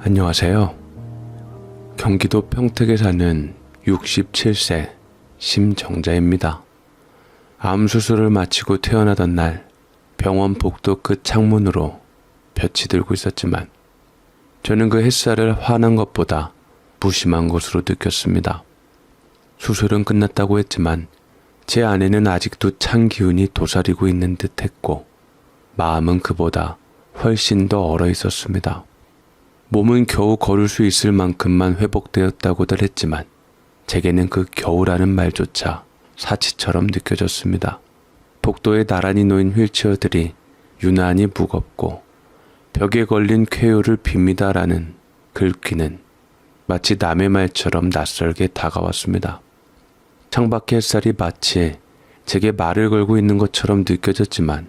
안녕하세요. 경기도 평택에 사는 67세 심정자입니다. 암 수술을 마치고 퇴원하던 날 병원 복도 끝 창문으로 볕이 들고 있었지만 저는 그 햇살을 환한 것보다 무심한 것으로 느꼈습니다. 수술은 끝났다고 했지만 제 안에는 아직도 찬 기운이 도사리고 있는 듯 했고 마음은 그보다 훨씬 더 얼어 있었습니다. 몸은 겨우 걸을 수 있을 만큼만 회복되었다고들 했지만 제게는 그 겨우라는 말조차 사치처럼 느껴졌습니다. 복도에 나란히 놓인 휠체어들이 유난히 무겁고 벽에 걸린 쾌유를 빕니다라는 글귀는 마치 남의 말처럼 낯설게 다가왔습니다. 창밖의 햇살이 마치 제게 말을 걸고 있는 것처럼 느껴졌지만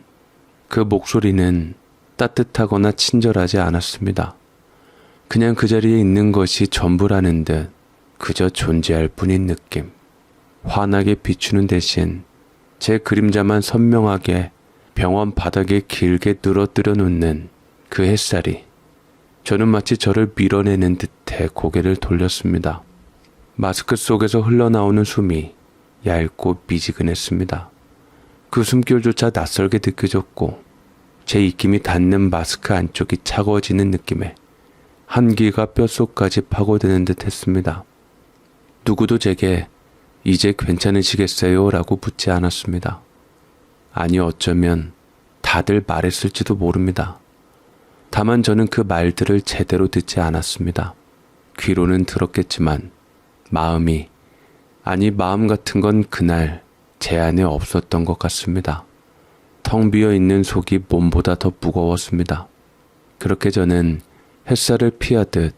그 목소리는 따뜻하거나 친절하지 않았습니다. 그냥 그 자리에 있는 것이 전부라는 듯 그저 존재할 뿐인 느낌. 환하게 비추는 대신 제 그림자만 선명하게 병원 바닥에 길게 늘어뜨려 놓는 그 햇살이 저는 마치 저를 밀어내는 듯해 고개를 돌렸습니다. 마스크 속에서 흘러나오는 숨이 얇고 미지근했습니다. 그 숨결조차 낯설게 느껴졌고 제 입김이 닿는 마스크 안쪽이 차가워지는 느낌에 한기가 뼛속까지 파고드는 듯 했습니다. 누구도 제게 이제 괜찮으시겠어요? 라고 묻지 않았습니다. 아니 어쩌면 다들 말했을지도 모릅니다. 다만 저는 그 말들을 제대로 듣지 않았습니다. 귀로는 들었겠지만 마음 같은 건 그날 제 안에 없었던 것 같습니다. 텅 비어 있는 속이 몸보다 더 무거웠습니다. 그렇게 저는 햇살을 피하듯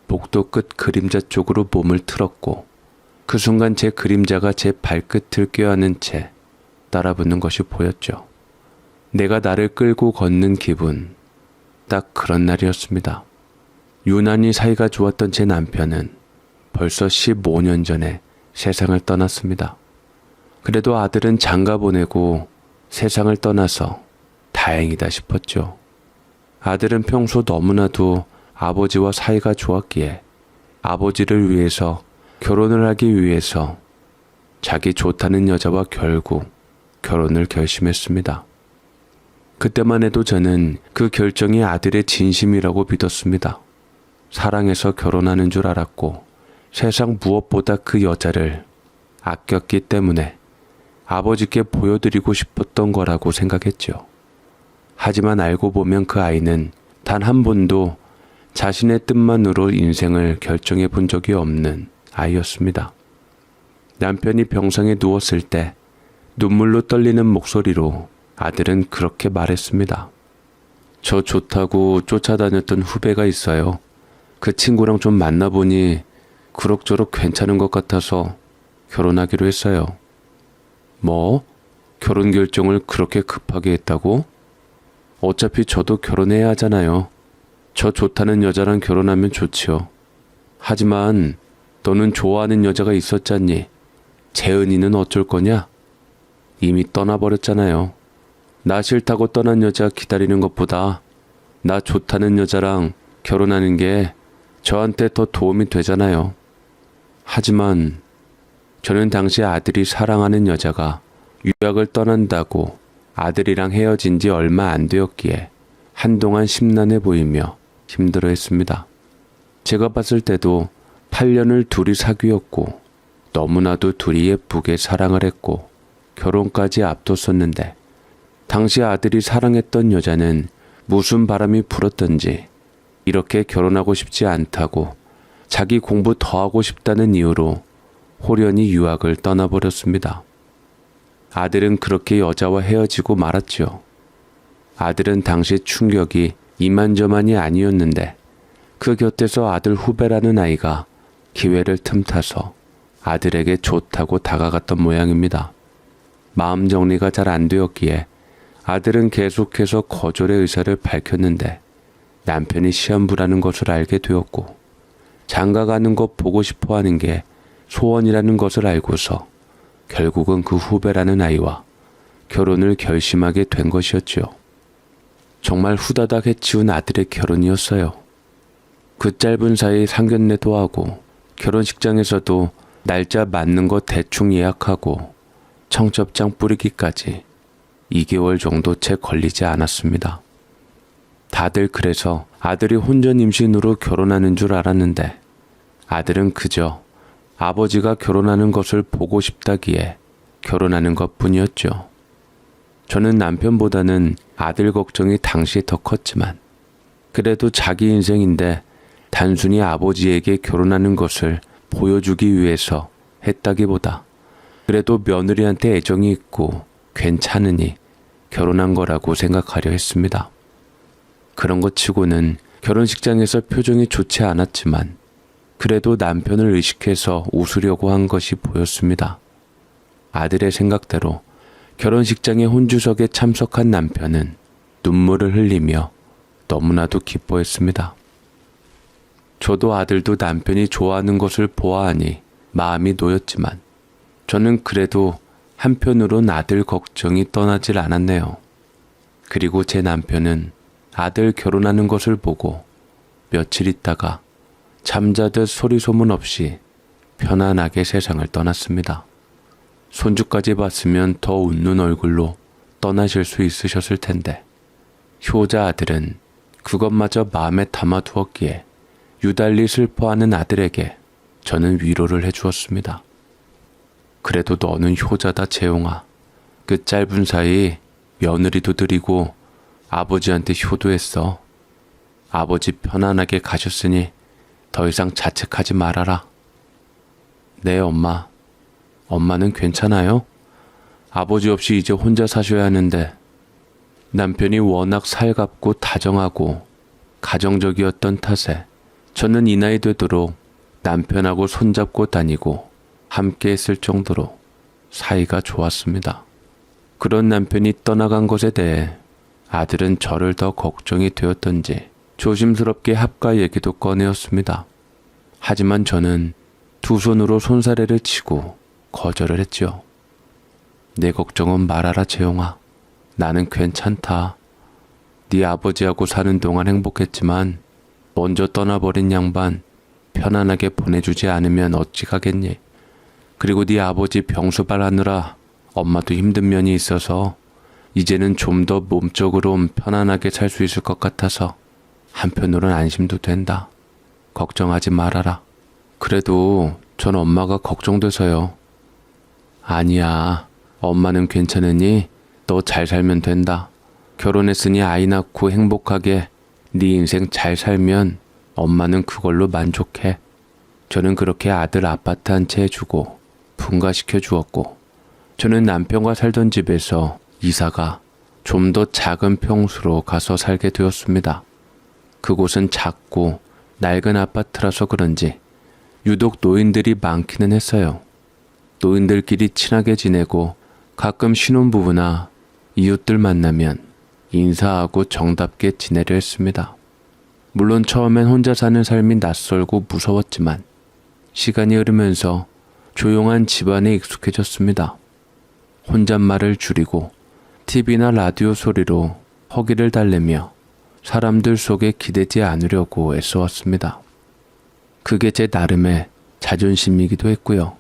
복도 끝 그림자 쪽으로 몸을 틀었고 그 순간 제 그림자가 제 발끝을 껴안은 채 따라붙는 것이 보였죠. 내가 나를 끌고 걷는 기분, 딱 그런 날이었습니다. 유난히 사이가 좋았던 제 남편은 벌써 15년 전에 세상을 떠났습니다. 그래도 아들은 장가 보내고 세상을 떠나서 다행이다 싶었죠. 아들은 평소 너무나도 아버지와 사이가 좋았기에 아버지를 위해서 결혼을 하기 위해서 자기 좋다는 여자와 결국 결혼을 결심했습니다. 그때만 해도 저는 그 결정이 아들의 진심이라고 믿었습니다. 사랑해서 결혼하는 줄 알았고 세상 무엇보다 그 여자를 아꼈기 때문에 아버지께 보여드리고 싶었던 거라고 생각했죠. 하지만 알고 보면 그 아이는 단 한 번도 자신의 뜻만으로 인생을 결정해 본 적이 없는 아이였습니다. 남편이 병상에 누웠을 때 눈물로 떨리는 목소리로 아들은 그렇게 말했습니다. 저 좋다고 쫓아다녔던 후배가 있어요. 그 친구랑 좀 만나보니 그럭저럭 괜찮은 것 같아서 결혼하기로 했어요. 뭐? 결혼 결정을 그렇게 급하게 했다고? 어차피 저도 결혼해야 하잖아요. 저 좋다는 여자랑 결혼하면 좋지요. 하지만 너는 좋아하는 여자가 있었잖니. 재은이는 어쩔 거냐? 이미 떠나버렸잖아요. 나 싫다고 떠난 여자 기다리는 것보다 나 좋다는 여자랑 결혼하는 게 저한테 더 도움이 되잖아요. 하지만 저는 당시 아들이 사랑하는 여자가 유학을 떠난다고 아들이랑 헤어진 지 얼마 안 되었기에 한동안 심란해 보이며 힘들어했습니다. 제가 봤을 때도 8년을 둘이 사귀었고 너무나도 둘이 예쁘게 사랑을 했고 결혼까지 앞뒀었는데 당시 아들이 사랑했던 여자는 무슨 바람이 불었던지 이렇게 결혼하고 싶지 않다고 자기 공부 더 하고 싶다는 이유로 호련히 유학을 떠나버렸습니다. 아들은 그렇게 여자와 헤어지고 말았죠. 아들은 당시 충격이 이만저만이 아니었는데 그 곁에서 아들 후배라는 아이가 기회를 틈타서 아들에게 좋다고 다가갔던 모양입니다. 마음 정리가 잘 안 되었기에 아들은 계속해서 거절의 의사를 밝혔는데 남편이 시험부라는 것을 알게 되었고 장가 가는 것 보고 싶어 하는 게 소원이라는 것을 알고서 결국은 그 후배라는 아이와 결혼을 결심하게 된 것이었죠. 정말 후다닥 해치운 아들의 결혼이었어요. 그 짧은 사이 상견례도 하고 결혼식장에서도 날짜 맞는 거 대충 예약하고 청첩장 뿌리기까지 2개월 정도 채 걸리지 않았습니다. 다들 그래서 아들이 혼전 임신으로 결혼하는 줄 알았는데 아들은 그저 아버지가 결혼하는 것을 보고 싶다기에 결혼하는 것뿐이었죠. 저는 남편보다는 아들 걱정이 당시 더 컸지만 그래도 자기 인생인데 단순히 아버지에게 결혼하는 것을 보여주기 위해서 했다기보다 그래도 며느리한테 애정이 있고 괜찮으니 결혼한 거라고 생각하려 했습니다. 그런 것 치고는 결혼식장에서 표정이 좋지 않았지만 그래도 남편을 의식해서 웃으려고 한 것이 보였습니다. 아들의 생각대로 결혼식장의 혼주석에 참석한 남편은 눈물을 흘리며 너무나도 기뻐했습니다. 저도 아들도 남편이 좋아하는 것을 보아하니 마음이 놓였지만 저는 그래도 한편으론 아들 걱정이 떠나질 않았네요. 그리고 제 남편은 아들 결혼하는 것을 보고 며칠 있다가 잠자듯 소리 소문 없이 편안하게 세상을 떠났습니다. 손주까지 봤으면 더 웃는 얼굴로 떠나실 수 있으셨을 텐데 효자 아들은 그것마저 마음에 담아두었기에 유달리 슬퍼하는 아들에게 저는 위로를 해주었습니다. 그래도 너는 효자다 재용아. 그 짧은 사이 며느리도 드리고 아버지한테 효도했어. 아버지 편안하게 가셨으니 더 이상 자책하지 말아라. 네 엄마. 엄마는 괜찮아요? 아버지 없이 이제 혼자 사셔야 하는데 남편이 워낙 살갑고 다정하고 가정적이었던 탓에 저는 이 나이 되도록 남편하고 손잡고 다니고 함께 했을 정도로 사이가 좋았습니다. 그런 남편이 떠나간 것에 대해 아들은 저를 더 걱정이 되었던지 조심스럽게 합가 얘기도 꺼내었습니다. 하지만 저는 두 손으로 손사래를 치고 거절을 했지요. 내 걱정은 말아라 재용아. 나는 괜찮다. 네 아버지하고 사는 동안 행복했지만 먼저 떠나버린 양반 편안하게 보내주지 않으면 어찌 가겠니. 그리고 네 아버지 병수발하느라 엄마도 힘든 면이 있어서 이제는 좀 더 몸적으로 편안하게 살 수 있을 것 같아서 한편으로는 안심도 된다. 걱정하지 말아라. 그래도 전 엄마가 걱정돼서요. 아니야. 엄마는 괜찮으니 너 잘 살면 된다. 결혼했으니 아이 낳고 행복하게 네 인생 잘 살면 엄마는 그걸로 만족해. 저는 그렇게 아들 아파트 한 채 해주고 분가시켜 주었고 저는 남편과 살던 집에서 이사가 좀 더 작은 평수로 가서 살게 되었습니다. 그곳은 작고 낡은 아파트라서 그런지 유독 노인들이 많기는 했어요. 노인들끼리 친하게 지내고 가끔 신혼부부나 이웃들 만나면 인사하고 정답게 지내려 했습니다. 물론 처음엔 혼자 사는 삶이 낯설고 무서웠지만 시간이 흐르면서 조용한 집안에 익숙해졌습니다. 혼잣말을 줄이고 TV나 라디오 소리로 허기를 달래며 사람들 속에 기대지 않으려고 애써왔습니다. 그게 제 나름의 자존심이기도 했고요.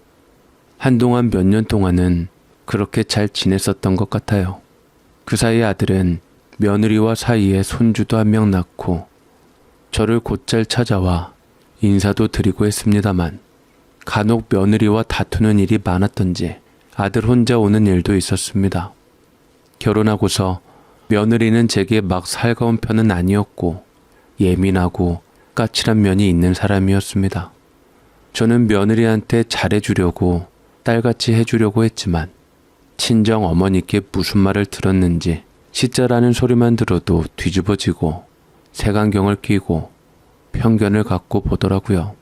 한동안 몇 년 동안은 그렇게 잘 지냈었던 것 같아요. 그 사이 아들은 며느리와 사이에 손주도 한 명 낳고 저를 곧잘 찾아와 인사도 드리고 했습니다만 간혹 며느리와 다투는 일이 많았던지 아들 혼자 오는 일도 있었습니다. 결혼하고서 며느리는 제게 막 살가운 편은 아니었고 예민하고 까칠한 면이 있는 사람이었습니다. 저는 며느리한테 잘해주려고 딸같이 해주려고 했지만 친정 어머니께 무슨 말을 들었는지 시자라는 소리만 들어도 뒤집어지고 색안경을 끼고 편견을 갖고 보더라고요.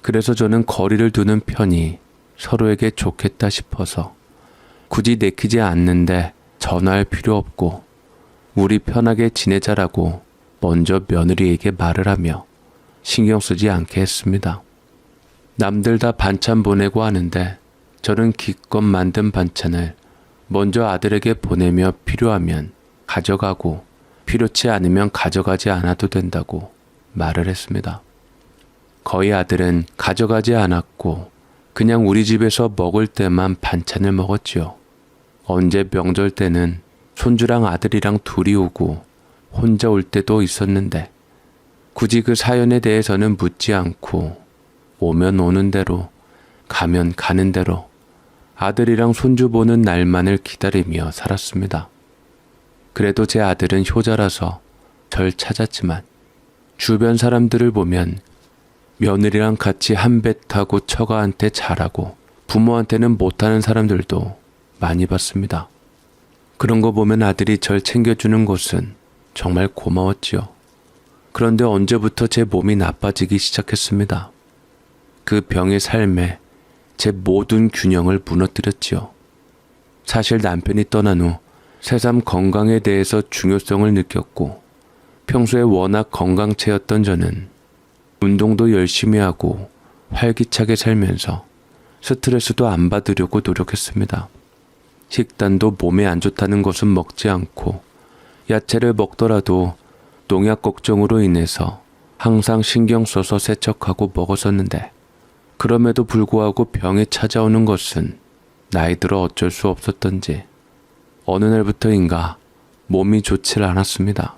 그래서 저는 거리를 두는 편이 서로에게 좋겠다 싶어서 굳이 내키지 않는데 전화할 필요 없고 우리 편하게 지내자라고 먼저 며느리에게 말을 하며 신경 쓰지 않게 했습니다. 남들 다 반찬 보내고 하는데 저는 기껏 만든 반찬을 먼저 아들에게 보내며 필요하면 가져가고 필요치 않으면 가져가지 않아도 된다고 말을 했습니다. 거의 아들은 가져가지 않았고 그냥 우리 집에서 먹을 때만 반찬을 먹었지요. 언제 명절 때는 손주랑 아들이랑 둘이 오고 혼자 올 때도 있었는데 굳이 그 사연에 대해서는 묻지 않고 오면 오는 대로 가면 가는 대로 아들이랑 손주 보는 날만을 기다리며 살았습니다. 그래도 제 아들은 효자라서 절 찾았지만 주변 사람들을 보면 며느리랑 같이 한 배 타고 처가한테 잘하고 부모한테는 못하는 사람들도 많이 봤습니다. 그런 거 보면 아들이 절 챙겨주는 것은 정말 고마웠지요. 그런데 언제부터 제 몸이 나빠지기 시작했습니다. 그 병의 삶에 제 모든 균형을 무너뜨렸지요. 사실 남편이 떠난 후 새삼 건강에 대해서 중요성을 느꼈고 평소에 워낙 건강체였던 저는 운동도 열심히 하고 활기차게 살면서 스트레스도 안 받으려고 노력했습니다. 식단도 몸에 안 좋다는 것은 먹지 않고 야채를 먹더라도 농약 걱정으로 인해서 항상 신경 써서 세척하고 먹었었는데 그럼에도 불구하고 병이 찾아오는 것은 나이 들어 어쩔 수 없었던지 어느 날부터인가 몸이 좋질 않았습니다.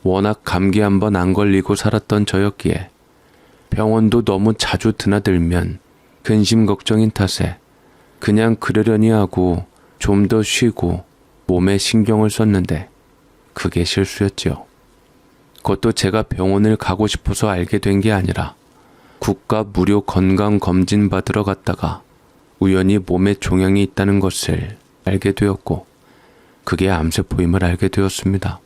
워낙 감기 한번 안 걸리고 살았던 저였기에 병원도 너무 자주 드나들면 근심 걱정인 탓에 그냥 그러려니 하고 좀 더 쉬고 몸에 신경을 썼는데 그게 실수였지요. 그것도 제가 병원을 가고 싶어서 알게 된 게 아니라 국가 무료 건강검진 받으러 갔다가 우연히 몸에 종양이 있다는 것을 알게 되었고 그게 암세포임을 알게 되었습니다.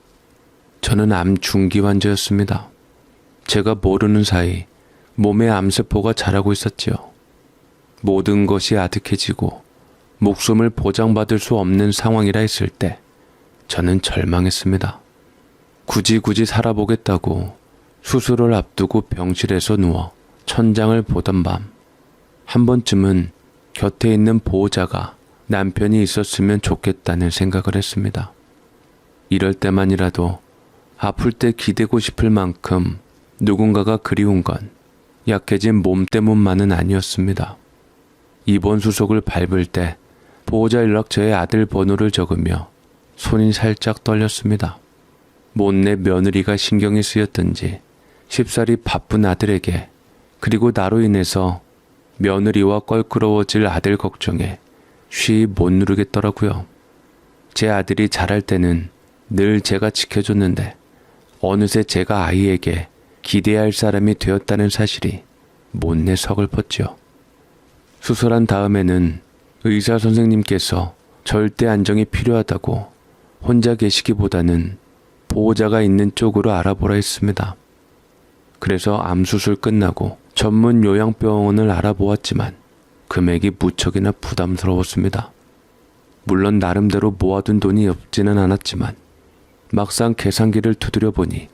저는 암 중기 환자였습니다. 제가 모르는 사이 몸에 암세포가 자라고 있었지요. 모든 것이 아득해지고 목숨을 보장받을 수 없는 상황이라 했을 때 저는 절망했습니다. 굳이 살아보겠다고 수술을 앞두고 병실에서 누워 천장을 보던 밤 한 번쯤은 곁에 있는 보호자가 남편이 있었으면 좋겠다는 생각을 했습니다. 이럴 때만이라도 아플 때 기대고 싶을 만큼 누군가가 그리운 건 약해진 몸 때문만은 아니었습니다. 입원 수속을 밟을 때 보호자 연락처에 아들 번호를 적으며 손이 살짝 떨렸습니다. 못내 며느리가 신경이 쓰였던지 쉽사리 바쁜 아들에게 그리고 나로 인해서 며느리와 껄끄러워질 아들 걱정에 쉬 못 누르겠더라고요. 제 아들이 자랄 때는 늘 제가 지켜줬는데 어느새 제가 아이에게 기대할 사람이 되었다는 사실이 못내 서글펐죠. 수술한 다음에는 의사 선생님께서 절대 안정이 필요하다고 혼자 계시기보다는 보호자가 있는 쪽으로 알아보라 했습니다. 그래서 암수술 끝나고 전문 요양병원을 알아보았지만 금액이 무척이나 부담스러웠습니다. 물론 나름대로 모아둔 돈이 없지는 않았지만 막상 계산기를 두드려 보니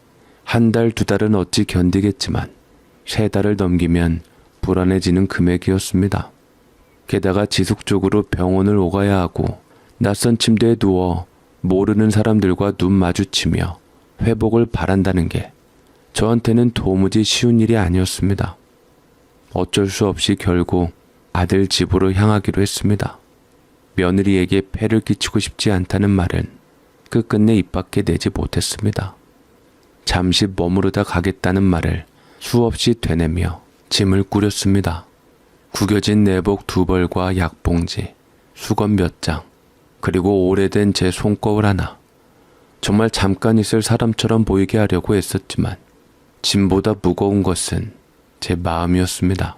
한 달, 두 달은 어찌 견디겠지만 세 달을 넘기면 불안해지는 금액이었습니다. 게다가 지속적으로 병원을 오가야 하고 낯선 침대에 누워 모르는 사람들과 눈 마주치며 회복을 바란다는 게 저한테는 도무지 쉬운 일이 아니었습니다. 어쩔 수 없이 결국 아들 집으로 향하기로 했습니다. 며느리에게 폐를 끼치고 싶지 않다는 말은 끝끝내 입 밖에 내지 못했습니다. 잠시 머무르다 가겠다는 말을 수없이 되뇌며 짐을 꾸렸습니다. 구겨진 내복 2벌과 약봉지, 수건 몇 장, 그리고 오래된 제 손거울 하나. 정말 잠깐 있을 사람처럼 보이게 하려고 애썼지만 짐보다 무거운 것은 제 마음이었습니다.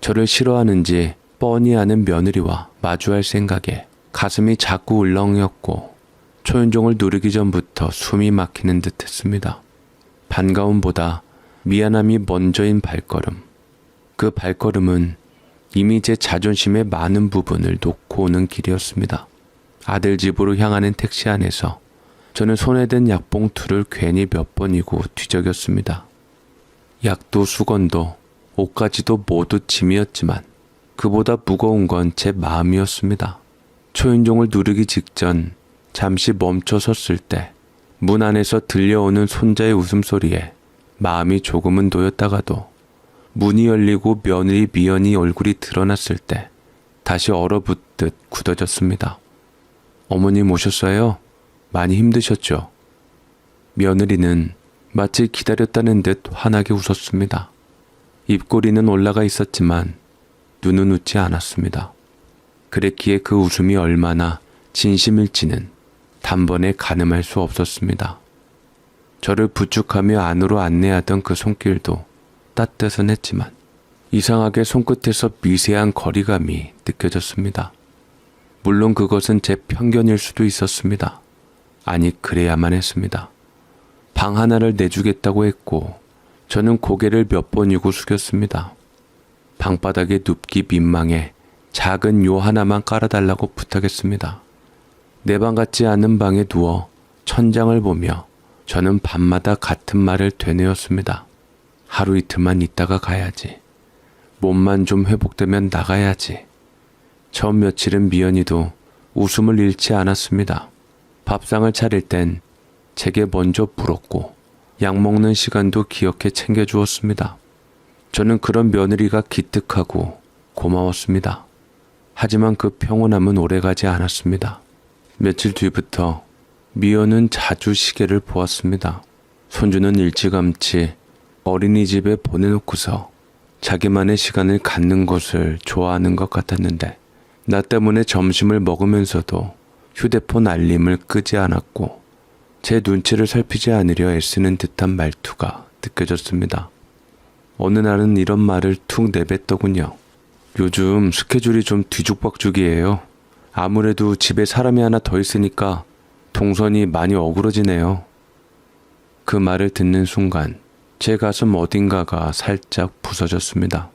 저를 싫어하는지 뻔히 아는 며느리와 마주할 생각에 가슴이 자꾸 울렁였고 초인종을 누르기 전부터 숨이 막히는 듯 했습니다. 반가움보다 미안함이 먼저인 발걸음. 그 발걸음은 이미 제 자존심의 많은 부분을 놓고 오는 길이었습니다. 아들 집으로 향하는 택시 안에서 저는 손에 든 약봉투를 괜히 몇 번이고 뒤적였습니다. 약도 수건도 옷까지도 모두 짐이었지만 그보다 무거운 건 제 마음이었습니다. 초인종을 누르기 직전 잠시 멈춰 섰을 때 문 안에서 들려오는 손자의 웃음소리에 마음이 조금은 놓였다가도 문이 열리고 며느리 미연이 얼굴이 드러났을 때 다시 얼어붙듯 굳어졌습니다. 어머님 오셨어요? 많이 힘드셨죠? 며느리는 마치 기다렸다는 듯 환하게 웃었습니다. 입꼬리는 올라가 있었지만 눈은 웃지 않았습니다. 그랬기에 그 웃음이 얼마나 진심일지는 단번에 가늠할 수 없었습니다. 저를 부축하며 안으로 안내하던 그 손길도 따뜻은 했지만 이상하게 손끝에서 미세한 거리감이 느껴졌습니다. 물론 그것은 제 편견일 수도 있었습니다. 아니, 그래야만 했습니다. 방 하나를 내주겠다고 했고 저는 고개를 몇 번이고 숙였습니다. 방바닥에 눕기 민망해 작은 요 하나만 깔아달라고 부탁했습니다. 내 방 같지 않은 방에 누워 천장을 보며 저는 밤마다 같은 말을 되뇌었습니다. 하루 이틀만 있다가 가야지. 몸만 좀 회복되면 나가야지. 처음 며칠은 미연이도 웃음을 잃지 않았습니다. 밥상을 차릴 땐 제게 먼저 물었고 약 먹는 시간도 기억해 챙겨주었습니다. 저는 그런 며느리가 기특하고 고마웠습니다. 하지만 그 평온함은 오래가지 않았습니다. 며칠 뒤부터 미연은 자주 시계를 보았습니다. 손주는 일찌감치 어린이집에 보내놓고서 자기만의 시간을 갖는 것을 좋아하는 것 같았는데 나 때문에 점심을 먹으면서도 휴대폰 알림을 끄지 않았고 제 눈치를 살피지 않으려 애쓰는 듯한 말투가 느껴졌습니다. 어느 날은 이런 말을 툭 내뱉더군요. 요즘 스케줄이 좀 뒤죽박죽이에요. 아무래도 집에 사람이 하나 더 있으니까 동선이 많이 어그러지네요. 그 말을 듣는 순간 제 가슴 어딘가가 살짝 부서졌습니다.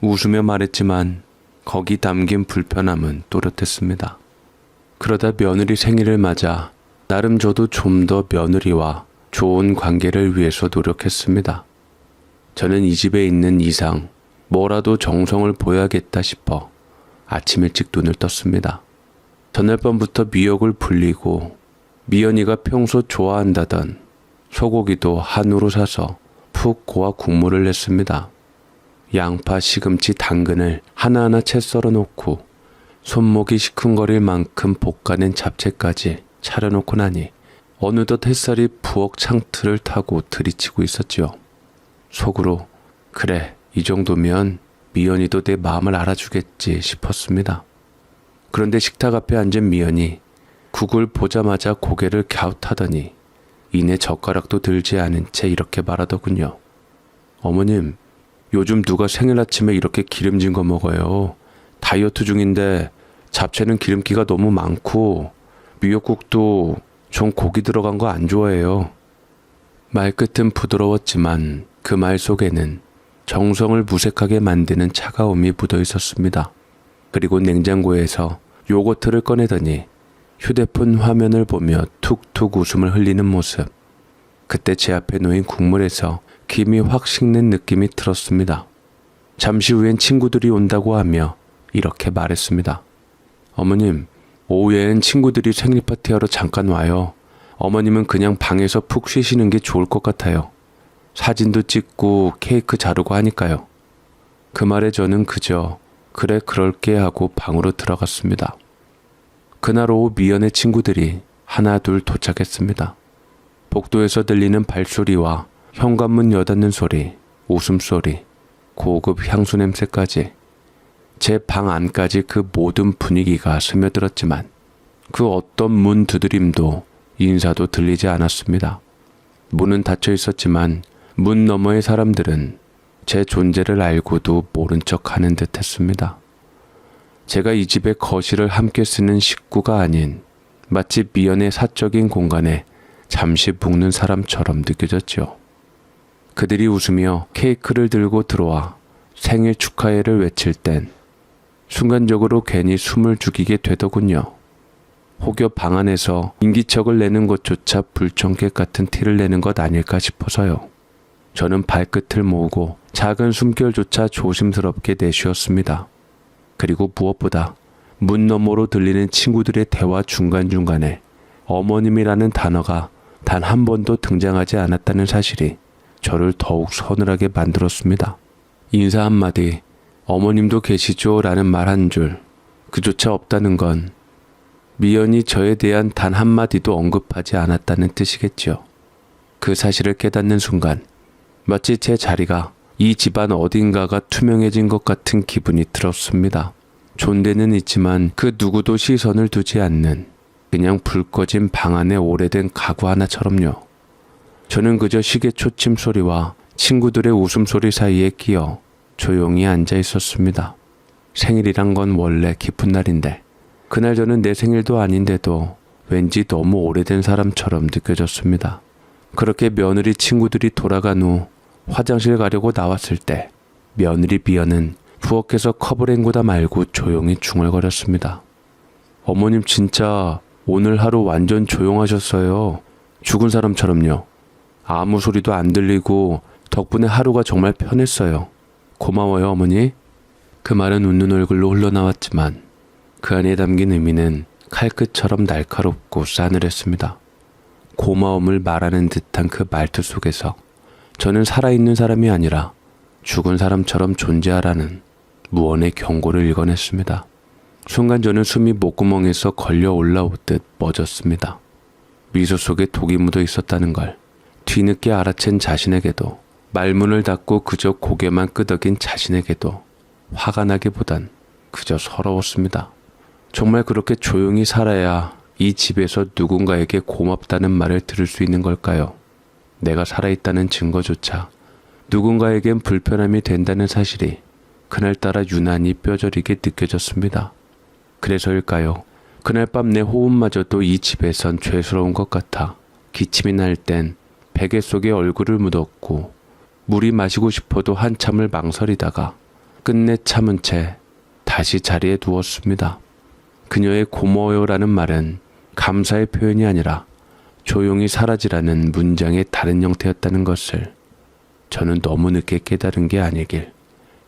웃으며 말했지만 거기 담긴 불편함은 또렷했습니다. 그러다 며느리 생일을 맞아 나름 저도 좀 더 며느리와 좋은 관계를 위해서 노력했습니다. 저는 이 집에 있는 이상 뭐라도 정성을 보여야겠다 싶어 아침 일찍 눈을 떴습니다. 전날 밤부터 미역을 불리고 미연이가 평소 좋아한다던 소고기도 한우로 사서 푹 고아 국물을 냈습니다. 양파, 시금치, 당근을 하나하나 채 썰어 놓고 손목이 시큰거릴 만큼 볶아낸 잡채까지 차려놓고 나니 어느덧 햇살이 부엌 창틀을 타고 들이치고 있었죠. 속으로 그래, 이 정도면 미연이도 내 마음을 알아주겠지 싶었습니다. 그런데 식탁 앞에 앉은 미연이 국을 보자마자 고개를 갸웃하더니 이내 젓가락도 들지 않은 채 이렇게 말하더군요. 어머님, 요즘 누가 생일 아침에 이렇게 기름진 거 먹어요. 다이어트 중인데 잡채는 기름기가 너무 많고 미역국도 전 고기 들어간 거 안 좋아해요. 말끝은 부드러웠지만 그 말 속에는 정성을 무색하게 만드는 차가움이 묻어 있었습니다. 그리고 냉장고에서 요거트를 꺼내더니 휴대폰 화면을 보며 툭툭 웃음을 흘리는 모습. 그때 제 앞에 놓인 국물에서 김이 확 식는 느낌이 들었습니다. 잠시 후엔 친구들이 온다고 하며 이렇게 말했습니다. 어머님, 오후엔 친구들이 생일 파티하러 잠깐 와요. 어머님은 그냥 방에서 푹 쉬시는 게 좋을 것 같아요. 사진도 찍고 케이크 자르고 하니까요. 그 말에 저는 그저 그래 그럴게 하고 방으로 들어갔습니다. 그날 오후 미연의 친구들이 하나 둘 도착했습니다. 복도에서 들리는 발소리와 현관문 여닫는 소리, 웃음소리, 고급 향수 냄새까지 제 방 안까지 그 모든 분위기가 스며들었지만 그 어떤 문 두드림도 인사도 들리지 않았습니다. 문은 닫혀 있었지만 문 너머의 사람들은 제 존재를 알고도 모른 척 하는 듯 했습니다. 제가 이 집의 거실을 함께 쓰는 식구가 아닌 마치 미연의 사적인 공간에 잠시 묵는 사람처럼 느껴졌죠. 그들이 웃으며 케이크를 들고 들어와 생일 축하해를 외칠 땐 순간적으로 괜히 숨을 죽이게 되더군요. 혹여 방 안에서 인기척을 내는 것조차 불청객 같은 티를 내는 것 아닐까 싶어서요. 저는 발끝을 모으고 작은 숨결조차 조심스럽게 내쉬었습니다. 그리고 무엇보다 문 너머로 들리는 친구들의 대화 중간중간에 어머님이라는 단어가 단 한 번도 등장하지 않았다는 사실이 저를 더욱 서늘하게 만들었습니다. 인사 한마디, 어머님도 계시죠? 라는 말 한 줄, 그조차 없다는 건 미연이 저에 대한 단 한마디도 언급하지 않았다는 뜻이겠죠. 그 사실을 깨닫는 순간 마치 제 자리가 이 집안 어딘가가 투명해진 것 같은 기분이 들었습니다. 존대는 있지만 그 누구도 시선을 두지 않는 그냥 불 꺼진 방 안의 오래된 가구 하나처럼요. 저는 그저 시계 초침 소리와 친구들의 웃음소리 사이에 끼어 조용히 앉아 있었습니다. 생일이란 건 원래 기쁜 날인데 그날 저는 내 생일도 아닌데도 왠지 너무 오래된 사람처럼 느껴졌습니다. 그렇게 며느리 친구들이 돌아간 후 화장실 가려고 나왔을 때 며느리 미연은 부엌에서 컵을 헹구다 말고 조용히 중얼거렸습니다. 어머님 진짜 오늘 하루 완전 조용하셨어요. 죽은 사람처럼요. 아무 소리도 안 들리고 덕분에 하루가 정말 편했어요. 고마워요 어머니. 그 말은 웃는 얼굴로 흘러나왔지만 그 안에 담긴 의미는 칼끝처럼 날카롭고 싸늘했습니다. 고마움을 말하는 듯한 그 말투 속에서 저는 살아있는 사람이 아니라 죽은 사람처럼 존재하라는 무언의 경고를 읽어냈습니다. 순간 저는 숨이 목구멍에서 걸려 올라오듯 멎었습니다. 미소 속에 독이 묻어 있었다는 걸 뒤늦게 알아챈 자신에게도, 말문을 닫고 그저 고개만 끄덕인 자신에게도 화가 나기보단 그저 서러웠습니다. 정말 그렇게 조용히 살아야 이 집에서 누군가에게 고맙다는 말을 들을 수 있는 걸까요? 내가 살아있다는 증거조차 누군가에겐 불편함이 된다는 사실이 그날따라 유난히 뼈저리게 느껴졌습니다. 그래서일까요? 그날 밤 내 호흡마저도 이 집에선 죄스러운 것 같아 기침이 날 땐 베개 속에 얼굴을 묻었고 물이 마시고 싶어도 한참을 망설이다가 끝내 참은 채 다시 자리에 누웠습니다. 그녀의 고마워요라는 말은 감사의 표현이 아니라 조용히 사라지라는 문장의 다른 형태였다는 것을 저는 너무 늦게 깨달은 게 아니길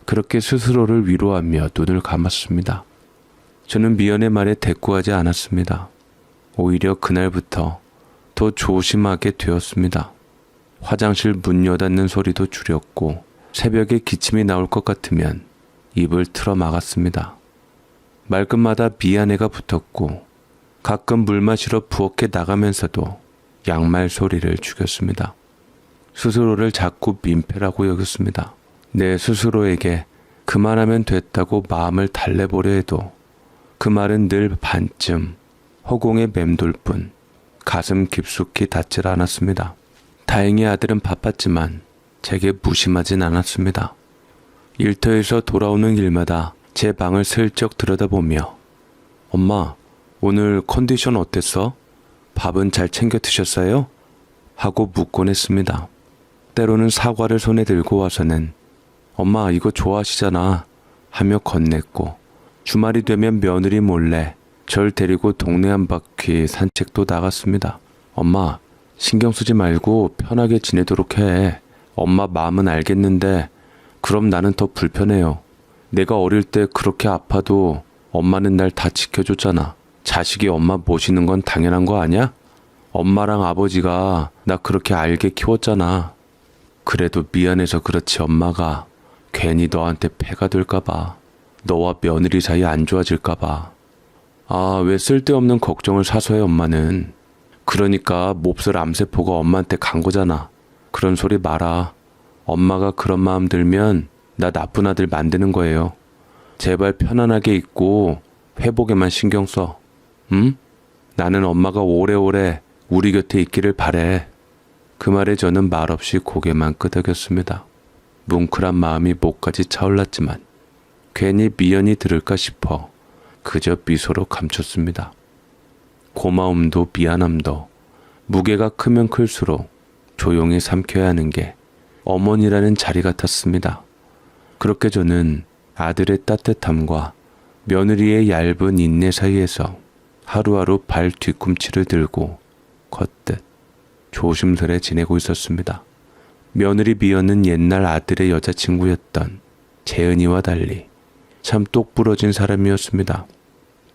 그렇게 스스로를 위로하며 눈을 감았습니다. 저는 미연의 말에 대꾸하지 않았습니다. 오히려 그날부터 더 조심하게 되었습니다. 화장실 문 여닫는 소리도 줄였고 새벽에 기침이 나올 것 같으면 입을 틀어 막았습니다. 말끝마다 미안해가 붙었고 가끔 물 마시러 부엌에 나가면서도 양말 소리를 죽였습니다. 스스로를 자꾸 민폐라고 여겼습니다. 내 스스로에게 그만하면 됐다고 마음을 달래보려 해도 그 말은 늘 반쯤 허공에 맴돌 뿐 가슴 깊숙이 닿질 않았습니다. 다행히 아들은 바빴지만 제게 무심하진 않았습니다. 일터에서 돌아오는 길마다 제 방을 슬쩍 들여다보며 엄마, 오늘 컨디션 어땠어? 밥은 잘 챙겨 드셨어요? 하고 묻곤 했습니다. 때로는 사과를 손에 들고 와서는 엄마 이거 좋아하시잖아 하며 건넸고 주말이 되면 며느리 몰래 절 데리고 동네 한 바퀴 산책도 나갔습니다. 엄마 신경 쓰지 말고 편하게 지내도록 해. 엄마 마음은 알겠는데 그럼 나는 더 불편해요. 내가 어릴 때 그렇게 아파도 엄마는 날 다 지켜줬잖아. 자식이 엄마 모시는 건 당연한 거 아니야? 엄마랑 아버지가 나 그렇게 알게 키웠잖아. 그래도 미안해서 그렇지 엄마가 괜히 너한테 폐가 될까봐. 너와 며느리 사이 안 좋아질까봐. 아, 왜 쓸데없는 걱정을 사서 해 엄마는. 그러니까 몹쓸 암세포가 엄마한테 간 거잖아. 그런 소리 마라. 엄마가 그런 마음 들면 나 나쁜 아들 만드는 거예요. 제발 편안하게 있고 회복에만 신경 써. 응? 나는 엄마가 오래오래 우리 곁에 있기를 바래. 그 말에 저는 말없이 고개만 끄덕였습니다. 뭉클한 마음이 목까지 차올랐지만 괜히 미연이 들을까 싶어 그저 미소로 감췄습니다. 고마움도 미안함도 무게가 크면 클수록 조용히 삼켜야 하는 게 어머니라는 자리 같았습니다. 그렇게 저는 아들의 따뜻함과 며느리의 얇은 인내 사이에서 하루하루 발 뒤꿈치를 들고 걷듯 조심스레 지내고 있었습니다. 며느리 미연은 옛날 아들의 여자친구였던 재은이와 달리 참 똑부러진 사람이었습니다.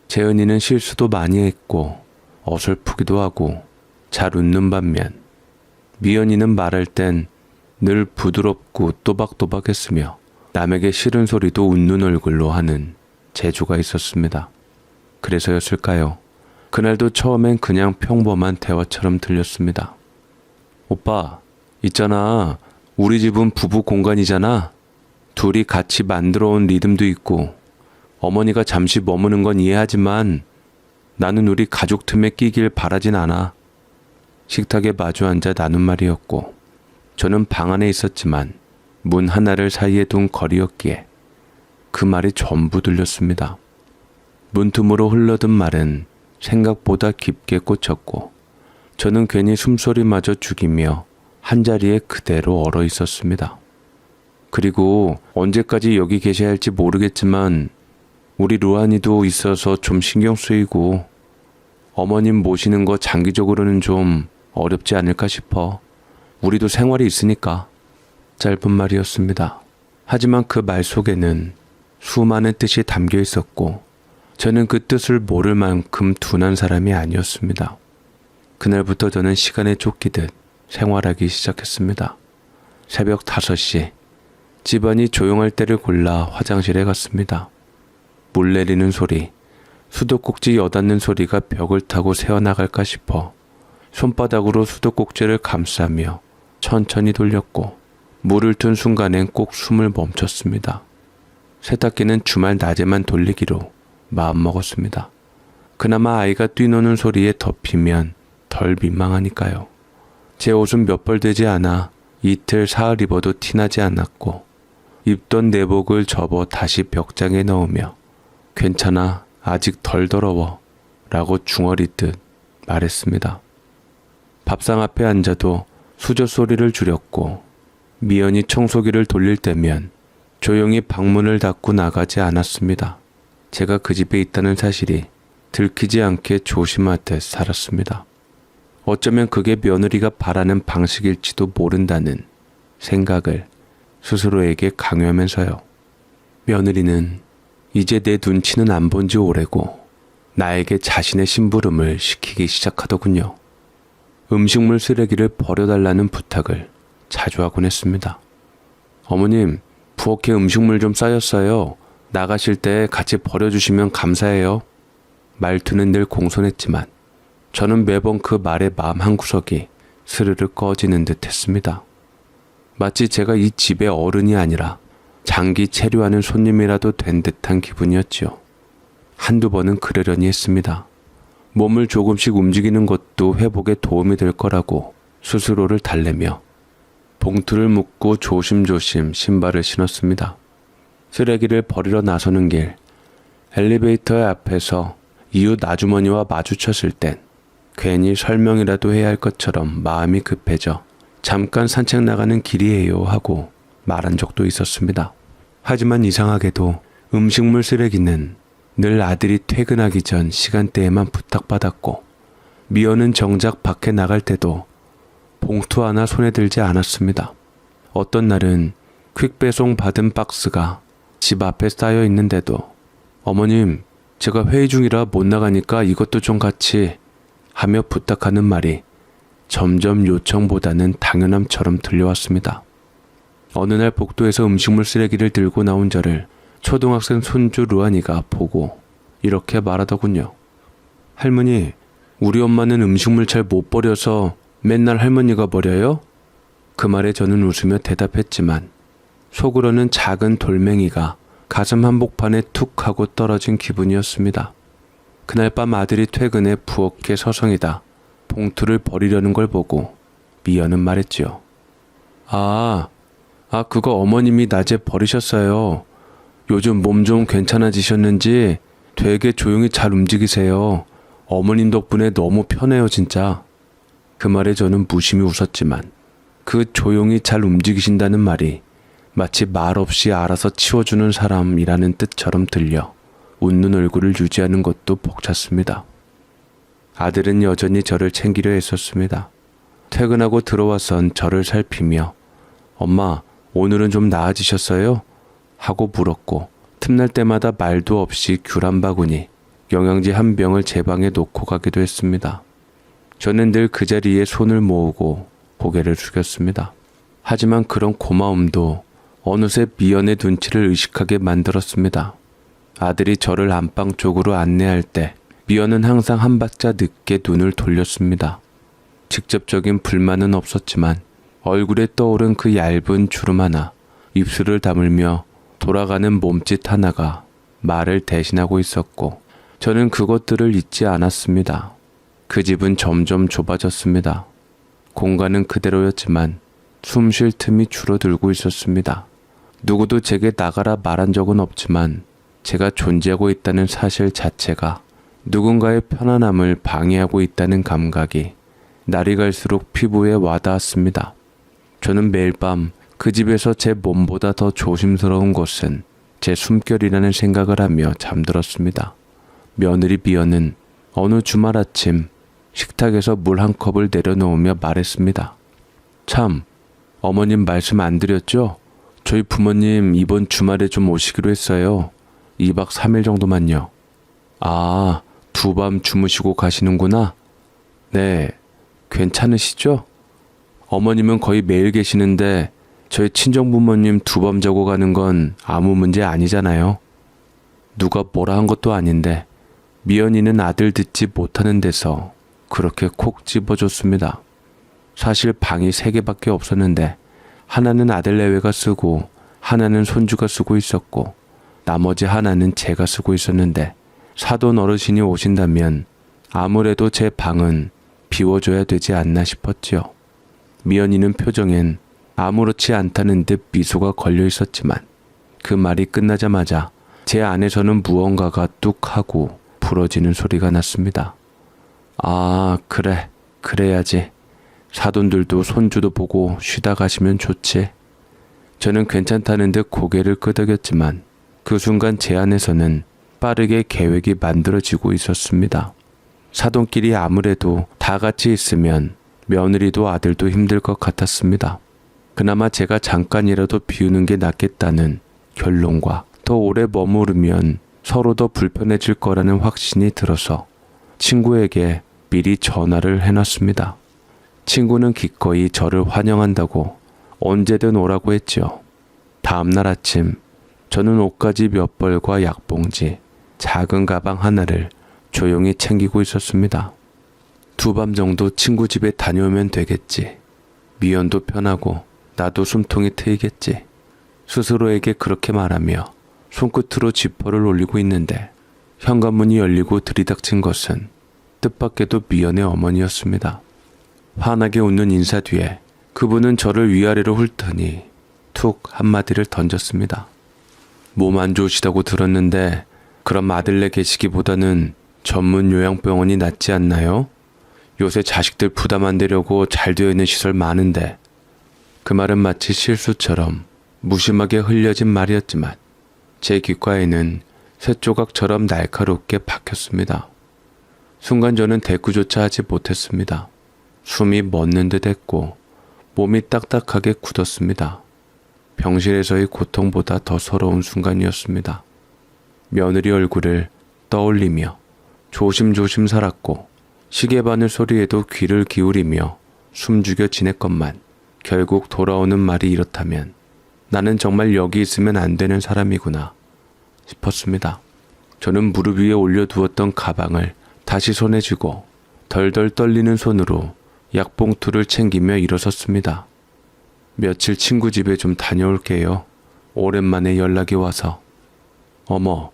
재은이는 실수도 많이 했고 어설프기도 하고 잘 웃는 반면 미연이는 말할 땐 늘 부드럽고 또박또박했으며 남에게 싫은 소리도 웃는 얼굴로 하는 재주가 있었습니다. 그래서였을까요? 그날도 처음엔 그냥 평범한 대화처럼 들렸습니다. 오빠, 있잖아. 우리 집은 부부 공간이잖아. 둘이 같이 만들어 온 리듬도 있고 어머니가 잠시 머무는 건 이해하지만 나는 우리 가족 틈에 끼길 바라진 않아. 식탁에 마주 앉아 나눈 말이었고 저는 방 안에 있었지만 문 하나를 사이에 둔 거리였기에 그 말이 전부 들렸습니다. 문틈으로 흘러든 말은 생각보다 깊게 꽂혔고 저는 괜히 숨소리마저 죽이며 한자리에 그대로 얼어 있었습니다. 그리고 언제까지 여기 계셔야 할지 모르겠지만 우리 루안이도 있어서 좀 신경 쓰이고 어머님 모시는 거 장기적으로는 좀 어렵지 않을까 싶어. 우리도 생활이 있으니까. 짧은 말이었습니다. 하지만 그 말 속에는 수많은 뜻이 담겨 있었고 저는 그 뜻을 모를 만큼 둔한 사람이 아니었습니다. 그날부터 저는 시간에 쫓기듯 생활하기 시작했습니다. 새벽 5시 집안이 조용할 때를 골라 화장실에 갔습니다. 물 내리는 소리, 수도꼭지 여닫는 소리가 벽을 타고 새어나갈까 싶어 손바닥으로 수도꼭지를 감싸며 천천히 돌렸고 물을 튼 순간엔 꼭 숨을 멈췄습니다. 세탁기는 주말 낮에만 돌리기로 마음먹었습니다. 그나마 아이가 뛰노는 소리에 덮이면 덜 민망하니까요. 제 옷은 몇 벌 되지 않아 이틀 사흘 입어도 티나지 않았고 입던 내복을 접어 다시 벽장에 넣으며 괜찮아, 아직 덜 더러워 라고 중얼이듯 말했습니다. 밥상 앞에 앉아도 수저 소리를 줄였고 미연이 청소기를 돌릴 때면 조용히 방문을 닫고 나가지 않았습니다. 제가 그 집에 있다는 사실이 들키지 않게 조심하듯 살았습니다. 어쩌면 그게 며느리가 바라는 방식일지도 모른다는 생각을 스스로에게 강요하면서요. 며느리는 이제 내 눈치는 안 본 지 오래고 나에게 자신의 심부름을 시키기 시작하더군요. 음식물 쓰레기를 버려달라는 부탁을 자주 하곤 했습니다. 어머님, 부엌에 음식물 좀 쌓였어요. 나가실 때 같이 버려주시면 감사해요. 말투는 늘 공손했지만 저는 매번 그 말의 마음 한구석이 스르르 꺼지는 듯 했습니다. 마치 제가 이 집의 어른이 아니라 장기 체류하는 손님이라도 된 듯한 기분이었지요. 한두 번은 그러려니 했습니다. 몸을 조금씩 움직이는 것도 회복에 도움이 될 거라고 스스로를 달래며 봉투를 묶고 조심조심 신발을 신었습니다. 쓰레기를 버리러 나서는 길, 엘리베이터의 앞에서 이웃 아주머니와 마주쳤을 땐 괜히 설명이라도 해야 할 것처럼 마음이 급해져 잠깐 산책 나가는 길이에요 하고 말한 적도 있었습니다. 하지만 이상하게도 음식물 쓰레기는 늘 아들이 퇴근하기 전 시간대에만 부탁받았고 미연은 정작 밖에 나갈 때도 봉투 하나 손에 들지 않았습니다. 어떤 날은 퀵배송 받은 박스가 집 앞에 쌓여 있는데도 어머님, 제가 회의 중이라 못 나가니까 이것도 좀 같이 하며 부탁하는 말이 점점 요청보다는 당연함처럼 들려왔습니다. 어느 날 복도에서 음식물 쓰레기를 들고 나온 저를 초등학생 손주 루안이가 보고 이렇게 말하더군요. 할머니, 우리 엄마는 음식물 잘 못 버려서 맨날 할머니가 버려요? 그 말에 저는 웃으며 대답했지만 속으로는 작은 돌멩이가 가슴 한복판에 툭 하고 떨어진 기분이었습니다. 그날 밤 아들이 퇴근해 부엌에 서성이다 봉투를 버리려는 걸 보고 미연은 말했지요. 그거 어머님이 낮에 버리셨어요. 요즘 몸 좀 괜찮아지셨는지 되게 조용히 잘 움직이세요. 어머님 덕분에 너무 편해요, 진짜. 그 말에 저는 무심히 웃었지만 그 조용히 잘 움직이신다는 말이 마치 말없이 알아서 치워주는 사람이라는 뜻처럼 들려 웃는 얼굴을 유지하는 것도 벅찼습니다. 아들은 여전히 저를 챙기려 했었습니다. 퇴근하고 들어와선 저를 살피며 엄마, 오늘은 좀 나아지셨어요? 하고 물었고 틈날 때마다 말도 없이 귤 한 바구니, 영양제 한 병을 제 방에 놓고 가기도 했습니다. 저는 늘 그 자리에 손을 모으고 고개를 숙였습니다. 하지만 그런 고마움도 어느새 미연의 눈치를 의식하게 만들었습니다. 아들이 저를 안방 쪽으로 안내할 때 미연은 항상 한 발짝 늦게 눈을 돌렸습니다. 직접적인 불만은 없었지만 얼굴에 떠오른 그 얇은 주름 하나, 입술을 다물며 돌아가는 몸짓 하나가 말을 대신하고 있었고 저는 그것들을 잊지 않았습니다. 그 집은 점점 좁아졌습니다. 공간은 그대로였지만 숨 쉴 틈이 줄어들고 있었습니다. 누구도 제게 나가라 말한 적은 없지만 제가 존재하고 있다는 사실 자체가 누군가의 편안함을 방해하고 있다는 감각이 날이 갈수록 피부에 와닿았습니다. 저는 매일 밤 그 집에서 제 몸보다 더 조심스러운 곳은 제 숨결이라는 생각을 하며 잠들었습니다. 며느리 미연은 어느 주말 아침 식탁에서 물 한 컵을 내려놓으며 말했습니다. 참, 어머님 말씀 안 드렸죠? 저희 부모님 이번 주말에 좀 오시기로 했어요. 2박 3일 정도만요. 아, 두 밤 주무시고 가시는구나? 네, 괜찮으시죠? 어머님은 거의 매일 계시는데 저희 친정부모님 두 밤 자고 가는 건 아무 문제 아니잖아요. 누가 뭐라 한 것도 아닌데 미연이는 아들 듣지 못하는 데서 그렇게 콕 집어줬습니다. 사실 방이 3개밖에 없었는데 하나는 아들 내외가 쓰고 하나는 손주가 쓰고 있었고 나머지 하나는 제가 쓰고 있었는데 사돈 어르신이 오신다면 아무래도 제 방은 비워줘야 되지 않나 싶었지요. 미연이는 표정엔 아무렇지 않다는 듯 미소가 걸려 있었지만 그 말이 끝나자마자 제 안에서는 무언가가 뚝 하고 부러지는 소리가 났습니다. 아, 그래, 그래야지. 사돈들도 손주도 보고 쉬다 가시면 좋지. 저는 괜찮다는 듯 고개를 끄덕였지만 그 순간 제 안에서는 빠르게 계획이 만들어지고 있었습니다. 사돈끼리 아무래도 다 같이 있으면 며느리도 아들도 힘들 것 같았습니다. 그나마 제가 잠깐이라도 비우는 게 낫겠다는 결론과 더 오래 머무르면 서로 더 불편해질 거라는 확신이 들어서 친구에게 미리 전화를 해놨습니다. 친구는 기꺼이 저를 환영한다고 언제든 오라고 했죠. 다음날 아침 저는 옷가지 몇 벌과 약봉지, 작은 가방 하나를 조용히 챙기고 있었습니다. 2밤 정도 친구 집에 다녀오면 되겠지. 미연도 편하고 나도 숨통이 트이겠지. 스스로에게 그렇게 말하며 손끝으로 지퍼를 올리고 있는데 현관문이 열리고 들이닥친 것은 뜻밖에도 미연의 어머니였습니다. 환하게 웃는 인사 뒤에 그분은 저를 위아래로 훑더니 툭 한마디를 던졌습니다. 몸 안 좋으시다고 들었는데 그럼 아들네 계시기보다는 전문 요양병원이 낫지 않나요? 요새 자식들 부담 안 되려고 잘 되어 있는 시설 많은데. 그 말은 마치 실수처럼 무심하게 흘려진 말이었지만 제 귓가에는 쇳조각처럼 날카롭게 박혔습니다. 순간 저는 대꾸조차 하지 못했습니다. 숨이 멎는 듯 했고 몸이 딱딱하게 굳었습니다. 병실에서의 고통보다 더 서러운 순간이었습니다. 며느리 얼굴을 떠올리며 조심조심 살았고 시계바늘 소리에도 귀를 기울이며 숨죽여 지냈건만 결국 돌아오는 말이 이렇다면 나는 정말 여기 있으면 안 되는 사람이구나 싶었습니다. 저는 무릎 위에 올려두었던 가방을 다시 손에 쥐고 덜덜 떨리는 손으로 약봉투를 챙기며 일어섰습니다. 며칠 친구 집에 좀 다녀올게요. 오랜만에 연락이 와서. 어머,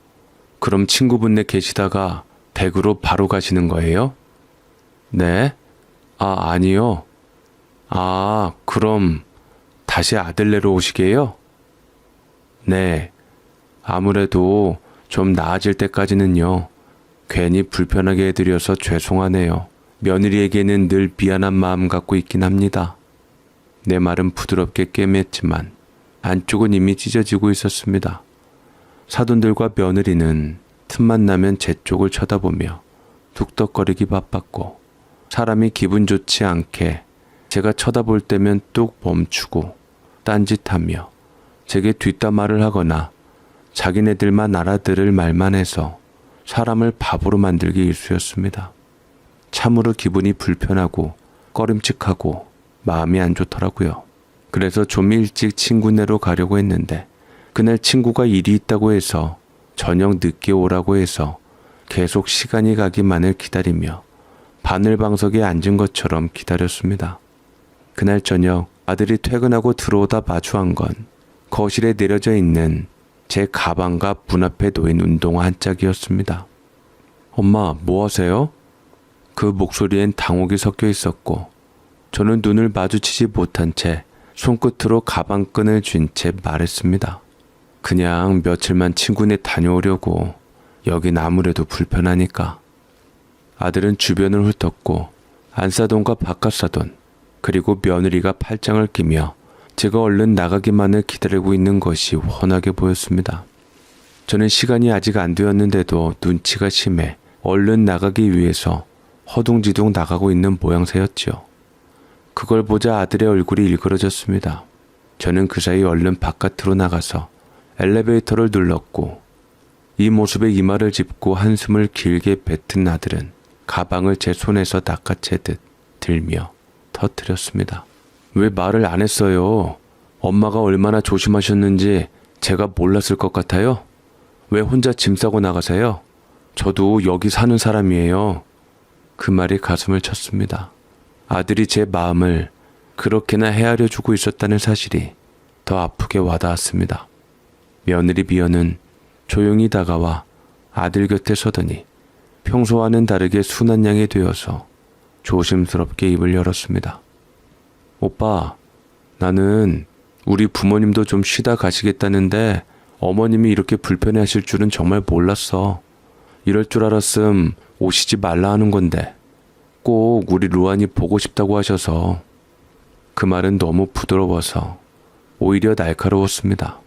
그럼 친구분네 계시다가 댁으로 바로 가시는 거예요? 네? 아, 아니요. 아, 그럼 다시 아들네로 오시게요? 네. 아무래도 좀 나아질 때까지는요. 괜히 불편하게 해드려서 죄송하네요. 며느리에게는 늘 미안한 마음 갖고 있긴 합니다. 내 말은 부드럽게 꿰맸지만 안쪽은 이미 찢어지고 있었습니다. 사돈들과 며느리는 틈만 나면 제 쪽을 쳐다보며 툭덕거리기 바빴고 사람이 기분 좋지 않게 제가 쳐다볼 때면 뚝 멈추고 딴짓하며 제게 뒷담화를 하거나 자기네들만 알아들을 말만 해서 사람을 바보로 만들기 일쑤였습니다. 참으로 기분이 불편하고 꺼림칙하고 마음이 안 좋더라고요. 그래서 좀 일찍 친구네로 가려고 했는데 그날 친구가 일이 있다고 해서 저녁 늦게 오라고 해서 계속 시간이 가기만을 기다리며 바늘방석에 앉은 것처럼 기다렸습니다. 그날 저녁 아들이 퇴근하고 들어오다 마주한 건 거실에 내려져 있는 제 가방과 문 앞에 놓인 운동화 한 짝이었습니다. 엄마, 뭐 하세요? 그 목소리엔 당혹이 섞여 있었고 저는 눈을 마주치지 못한 채 손끝으로 가방끈을 쥔 채 말했습니다. 그냥 며칠만 친구네 다녀오려고. 여긴 아무래도 불편하니까. 아들은 주변을 훑었고 안사돈과 바깥사돈 그리고 며느리가 팔짱을 끼며 제가 얼른 나가기만을 기다리고 있는 것이 훤하게 보였습니다. 저는 시간이 아직 안 되었는데도 눈치가 심해 얼른 나가기 위해서 허둥지둥 나가고 있는 모양새였지요. 그걸 보자 아들의 얼굴이 일그러졌습니다. 저는 그 사이 얼른 바깥으로 나가서 엘리베이터를 눌렀고 이 모습에 이마를 짚고 한숨을 길게 뱉은 아들은 가방을 제 손에서 낚아채듯 들며 터뜨렸습니다. 왜 말을 안 했어요? 엄마가 얼마나 조심하셨는지 제가 몰랐을 것 같아요? 왜 혼자 짐 싸고 나가세요? 저도 여기 사는 사람이에요. 그 말이 가슴을 쳤습니다. 아들이 제 마음을 그렇게나 헤아려 주고 있었다는 사실이 더 아프게 와닿았습니다. 며느리 미연은 조용히 다가와 아들 곁에 서더니 평소와는 다르게 순한 양이 되어서 조심스럽게 입을 열었습니다. 오빠, 나는 우리 부모님도 좀 쉬다 가시겠다는데 어머님이 이렇게 불편해 하실 줄은 정말 몰랐어. 이럴 줄 알았음 오시지 말라 하는 건데 꼭 우리 루안이 보고 싶다고 하셔서. 그 말은 너무 부드러워서 오히려 날카로웠습니다.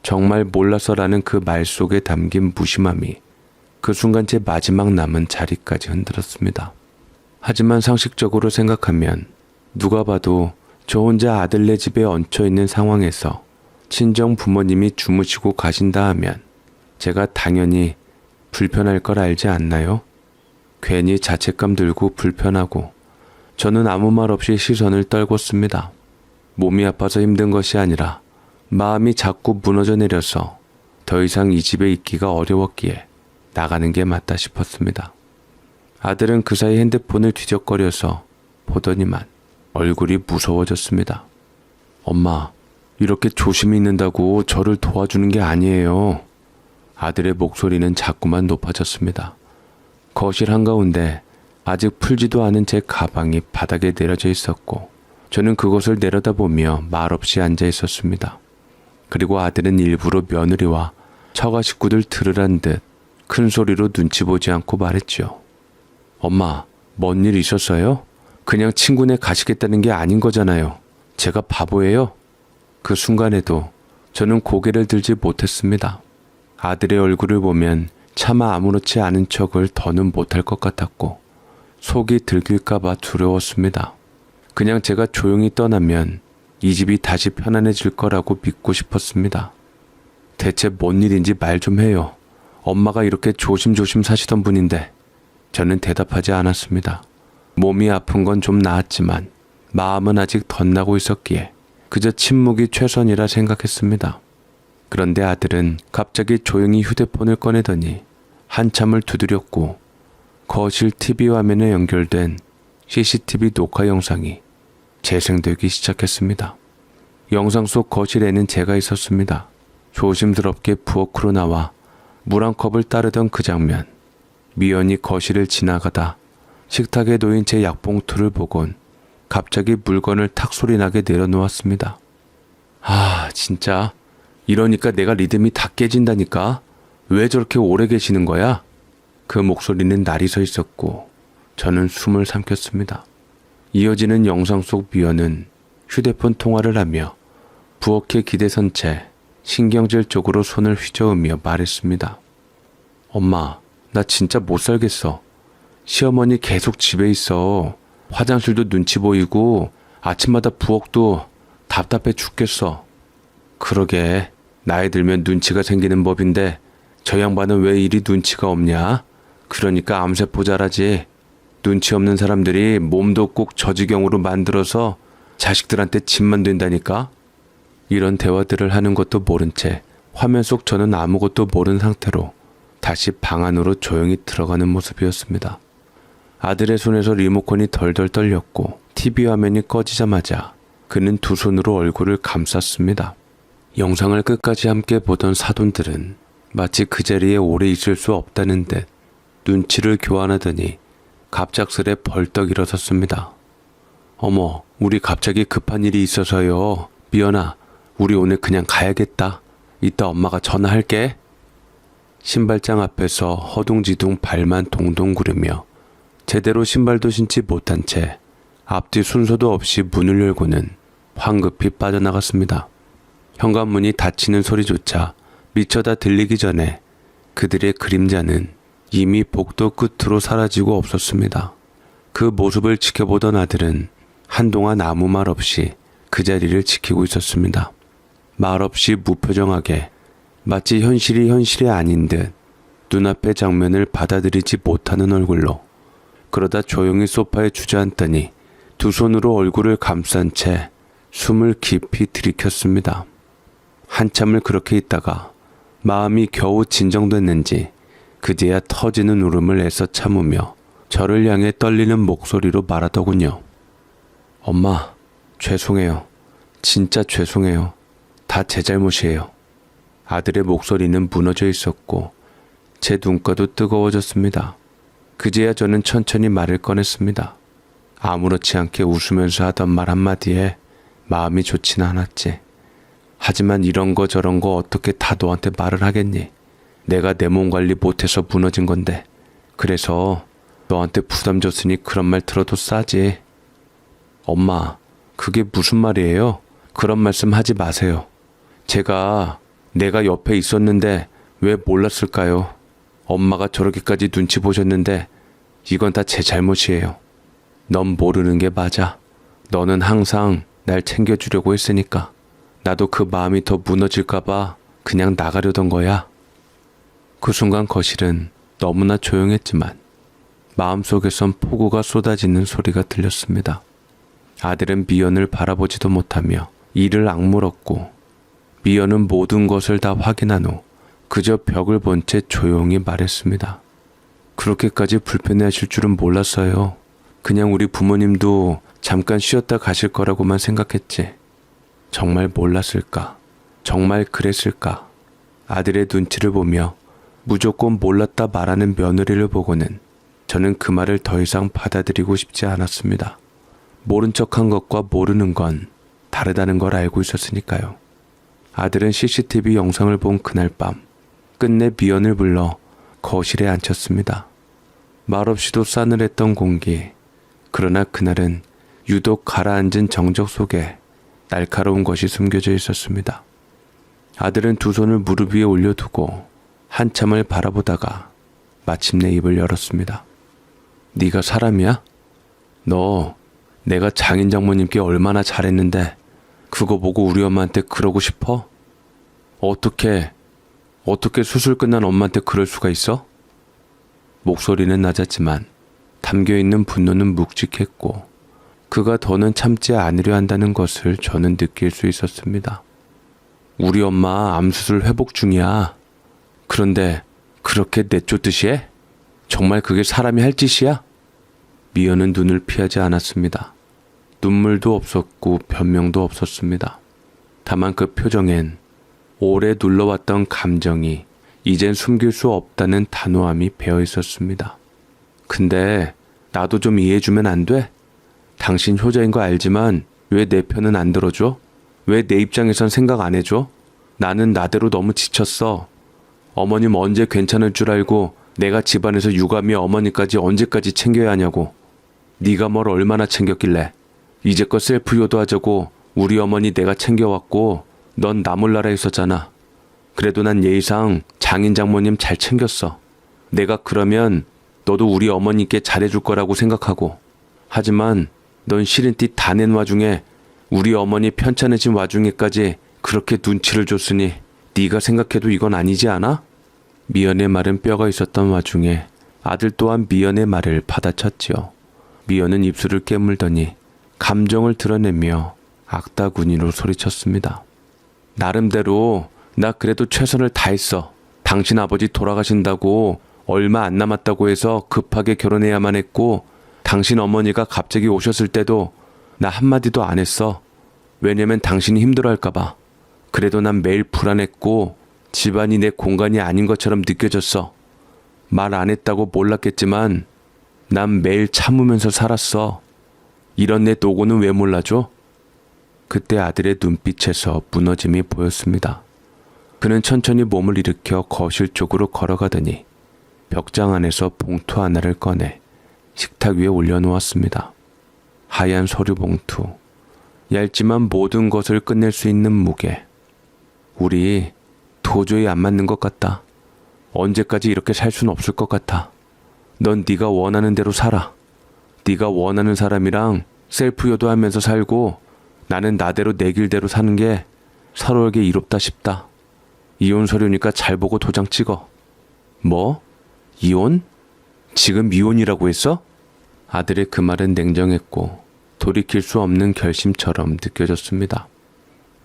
정말 몰라서라는 그 말 속에 담긴 무심함이 그 순간 제 마지막 남은 자리까지 흔들었습니다. 하지만 상식적으로 생각하면 누가 봐도 저 혼자 아들네 집에 얹혀있는 상황에서 친정 부모님이 주무시고 가신다 하면 제가 당연히 불편할 걸 알지 않나요? 괜히 자책감 들고 불편하고 저는 아무 말 없이 시선을 떨궜습니다. 몸이 아파서 힘든 것이 아니라 마음이 자꾸 무너져 내려서 더 이상 이 집에 있기가 어려웠기에 나가는 게 맞다 싶었습니다. 아들은 그 사이 핸드폰을 뒤적거려서 보더니만 얼굴이 무서워졌습니다. 엄마, 이렇게 조심히 있는다고 저를 도와주는 게 아니에요. 아들의 목소리는 자꾸만 높아졌습니다. 거실 한가운데 아직 풀지도 않은 제 가방이 바닥에 내려져 있었고 저는 그것을 내려다보며 말없이 앉아 있었습니다. 그리고 아들은 일부러 며느리와 처가 식구들 들으란 듯 큰 소리로 눈치 보지 않고 말했죠. 엄마, 뭔 일 있었어요? 그냥 친구네 가시겠다는 게 아닌 거잖아요. 제가 바보예요? 그 순간에도 저는 고개를 들지 못했습니다. 아들의 얼굴을 보면 차마 아무렇지 않은 척을 더는 못할 것 같았고 속이 들킬까봐 두려웠습니다. 그냥 제가 조용히 떠나면 이 집이 다시 편안해질 거라고 믿고 싶었습니다. 대체 뭔 일인지 말 좀 해요. 엄마가 이렇게 조심조심 사시던 분인데. 저는 대답하지 않았습니다. 몸이 아픈 건 좀 나았지만 마음은 아직 덧나고 있었기에 그저 침묵이 최선이라 생각했습니다. 그런데 아들은 갑자기 조용히 휴대폰을 꺼내더니 한참을 두드렸고 거실 TV 화면에 연결된 CCTV 녹화 영상이 재생되기 시작했습니다. 영상 속 거실에는 제가 있었습니다. 조심스럽게 부엌으로 나와 물 한 컵을 따르던 그 장면. 미연이 거실을 지나가다 식탁에 놓인 제 약봉투를 보곤 갑자기 물건을 탁 소리나게 내려놓았습니다. 아, 진짜 이러니까 내가 리듬이 다 깨진다니까. 왜 저렇게 오래 계시는 거야? 그 목소리는 날이 서 있었고 저는 숨을 삼켰습니다. 이어지는 영상 속 미연은 휴대폰 통화를 하며 부엌에 기대선 채 신경질 쪽으로 손을 휘저으며 말했습니다. 엄마, 나 진짜 못 살겠어. 시어머니 계속 집에 있어. 화장실도 눈치 보이고 아침마다 부엌도 답답해 죽겠어. 그러게, 나이 들면 눈치가 생기는 법인데 저 양반은 왜 이리 눈치가 없냐? 그러니까 암세포 자라지. 눈치 없는 사람들이 몸도 꼭 저 지경으로 만들어서 자식들한테 짐만 된다니까? 이런 대화들을 하는 것도 모른 채 화면 속 저는 아무것도 모른 상태로 다시 방 안으로 조용히 들어가는 모습이었습니다. 아들의 손에서 리모컨이 덜덜 떨렸고 TV 화면이 꺼지자마자 그는 두 손으로 얼굴을 감쌌습니다. 영상을 끝까지 함께 보던 사돈들은 마치 그 자리에 오래 있을 수 없다는 듯 눈치를 교환하더니 갑작스레 벌떡 일어섰습니다. 어머, 우리 갑자기 급한 일이 있어서요. 미연아, 우리 오늘 그냥 가야겠다. 이따 엄마가 전화할게. 신발장 앞에서 허둥지둥 발만 동동 구르며 제대로 신발도 신지 못한 채 앞뒤 순서도 없이 문을 열고는 황급히 빠져나갔습니다. 현관문이 닫히는 소리조차 미처 다 들리기 전에 그들의 그림자는 이미 복도 끝으로 사라지고 없었습니다. 그 모습을 지켜보던 아들은 한동안 아무 말 없이 그 자리를 지키고 있었습니다. 말없이 무표정하게 마치 현실이 아닌 듯 눈앞의 장면을 받아들이지 못하는 얼굴로. 그러다 조용히 소파에 주저앉더니 두 손으로 얼굴을 감싼 채 숨을 깊이 들이켰습니다. 한참을 그렇게 있다가 마음이 겨우 진정됐는지 그제야 터지는 울음을 애써 참으며 저를 향해 떨리는 목소리로 말하더군요. 엄마, 죄송해요. 진짜 죄송해요. 다 제 잘못이에요. 아들의 목소리는 무너져 있었고 제 눈가도 뜨거워졌습니다. 그제야 저는 천천히 말을 꺼냈습니다. 아무렇지 않게 웃으면서 하던 말 한마디에 마음이 좋지는 않았지. 하지만 이런 거 저런 거 어떻게 다 너한테 말을 하겠니? 내가 내 몸 관리 못해서 무너진 건데. 그래서 너한테 부담 줬으니 그런 말 들어도 싸지. 엄마, 그게 무슨 말이에요? 그런 말씀 하지 마세요. 내가 옆에 있었는데 왜 몰랐을까요? 엄마가 저렇게까지 눈치 보셨는데 이건 다 제 잘못이에요. 넌 모르는 게 맞아. 너는 항상 날 챙겨주려고 했으니까. 나도 그 마음이 더 무너질까봐 그냥 나가려던 거야. 그 순간 거실은 너무나 조용했지만 마음속에선 폭우가 쏟아지는 소리가 들렸습니다. 아들은 미연을 바라보지도 못하며 이를 악물었고 미연은 모든 것을 다 확인한 후 그저 벽을 본 채 조용히 말했습니다. 그렇게까지 불편해하실 줄은 몰랐어요. 그냥 우리 부모님도 잠깐 쉬었다 가실 거라고만 생각했지. 정말 몰랐을까? 정말 그랬을까? 아들의 눈치를 보며 무조건 몰랐다 말하는 며느리를 보고는 저는 그 말을 더 이상 받아들이고 싶지 않았습니다. 모른 척한 것과 모르는 건 다르다는 걸 알고 있었으니까요. 아들은 CCTV 영상을 본 그날 밤 끝내 미연을 불러 거실에 앉혔습니다. 말없이도 싸늘했던 공기. 그러나 그날은 유독 가라앉은 정적 속에 날카로운 것이 숨겨져 있었습니다. 아들은 두 손을 무릎 위에 올려두고 한참을 바라보다가 마침내 입을 열었습니다. 네가 사람이야? 너 내가 장인 장모님께 얼마나 잘했는데 그거 보고 우리 엄마한테 그러고 싶어? 어떻게 수술 끝난 엄마한테 그럴 수가 있어? 목소리는 낮았지만 담겨있는 분노는 묵직했고 그가 더는 참지 않으려 한다는 것을 저는 느낄 수 있었습니다. 우리 엄마 암수술 회복 중이야. 그런데 그렇게 내쫓듯이 해? 정말 그게 사람이 할 짓이야? 미연은 눈을 피하지 않았습니다. 눈물도 없었고 변명도 없었습니다. 다만 그 표정엔 오래 눌러왔던 감정이 이젠 숨길 수 없다는 단호함이 배어 있었습니다. 근데 나도 좀 이해해주면 안 돼? 당신 효자인 거 알지만 왜 내 편은 안 들어줘? 왜 내 입장에선 생각 안 해줘? 나는 나대로 너무 지쳤어. 어머님 언제 괜찮을 줄 알고 내가 집안에서 유감이 어머니까지 언제까지 챙겨야 하냐고. 네가 뭘 얼마나 챙겼길래. 이제껏 셀프 효도하자고 우리 어머니 내가 챙겨왔고 넌 나 몰라라 했었잖아. 그래도 난 예의상 장인 장모님 잘 챙겼어. 내가 그러면 너도 우리 어머니께 잘해줄 거라고 생각하고. 하지만 넌 싫은 티 다 낸 와중에 우리 어머니 편찮으신 와중에까지 그렇게 눈치를 줬으니 네가 생각해도 이건 아니지 않아? 미연의 말은 뼈가 있었던 와중에 아들 또한 미연의 말을 받아쳤지요. 미연은 입술을 깨물더니 감정을 드러내며 악다구니로 소리쳤습니다. 나름대로 나 그래도 최선을 다했어. 당신 아버지 돌아가신다고 얼마 안 남았다고 해서 급하게 결혼해야만 했고, 당신 어머니가 갑자기 오셨을 때도 나 한마디도 안 했어. 왜냐면 당신이 힘들어할까봐. 그래도 난 매일 불안했고 집안이 내 공간이 아닌 것처럼 느껴졌어. 말 안 했다고 몰랐겠지만 난 매일 참으면서 살았어. 이런 내 노고는 왜 몰라줘? 그때 아들의 눈빛에서 무너짐이 보였습니다. 그는 천천히 몸을 일으켜 거실 쪽으로 걸어가더니 벽장 안에서 봉투 하나를 꺼내 식탁 위에 올려놓았습니다. 하얀 서류 봉투, 얇지만 모든 것을 끝낼 수 있는 무게. 우리 도저히 안 맞는 것 같다. 언제까지 이렇게 살 수는 없을 것 같아. 넌 네가 원하는 대로 살아. 네가 원하는 사람이랑 셀프 효도하면서 살고, 나는 나대로 내 길대로 사는 게 서로에게 이롭다 싶다. 이혼 서류니까 잘 보고 도장 찍어. 뭐? 이혼? 지금 이혼이라고 했어? 아들의 그 말은 냉정했고 돌이킬 수 없는 결심처럼 느껴졌습니다.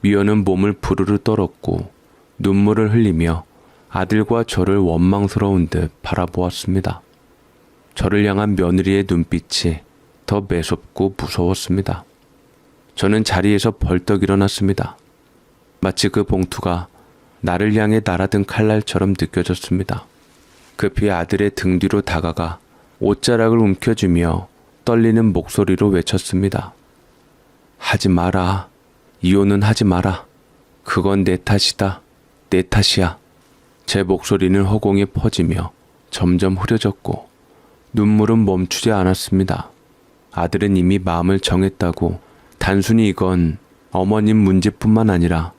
미연은 몸을 부르르 떨었고 눈물을 흘리며 아들과 저를 원망스러운 듯 바라보았습니다. 저를 향한 며느리의 눈빛이 더 매섭고 무서웠습니다. 저는 자리에서 벌떡 일어났습니다. 마치 그 봉투가 나를 향해 날아든 칼날처럼 느껴졌습니다. 급히 아들의 등 뒤로 다가가 옷자락을 움켜쥐며 떨리는 목소리로 외쳤습니다. 하지 마라. 이혼은 하지 마라. 그건 내 탓이다. 내 탓이야. 제 목소리는 허공에 퍼지며 점점 흐려졌고 눈물은 멈추지 않았습니다. 아들은 이미 마음을 정했다고 단순히 이건 어머님 문제뿐만 아니라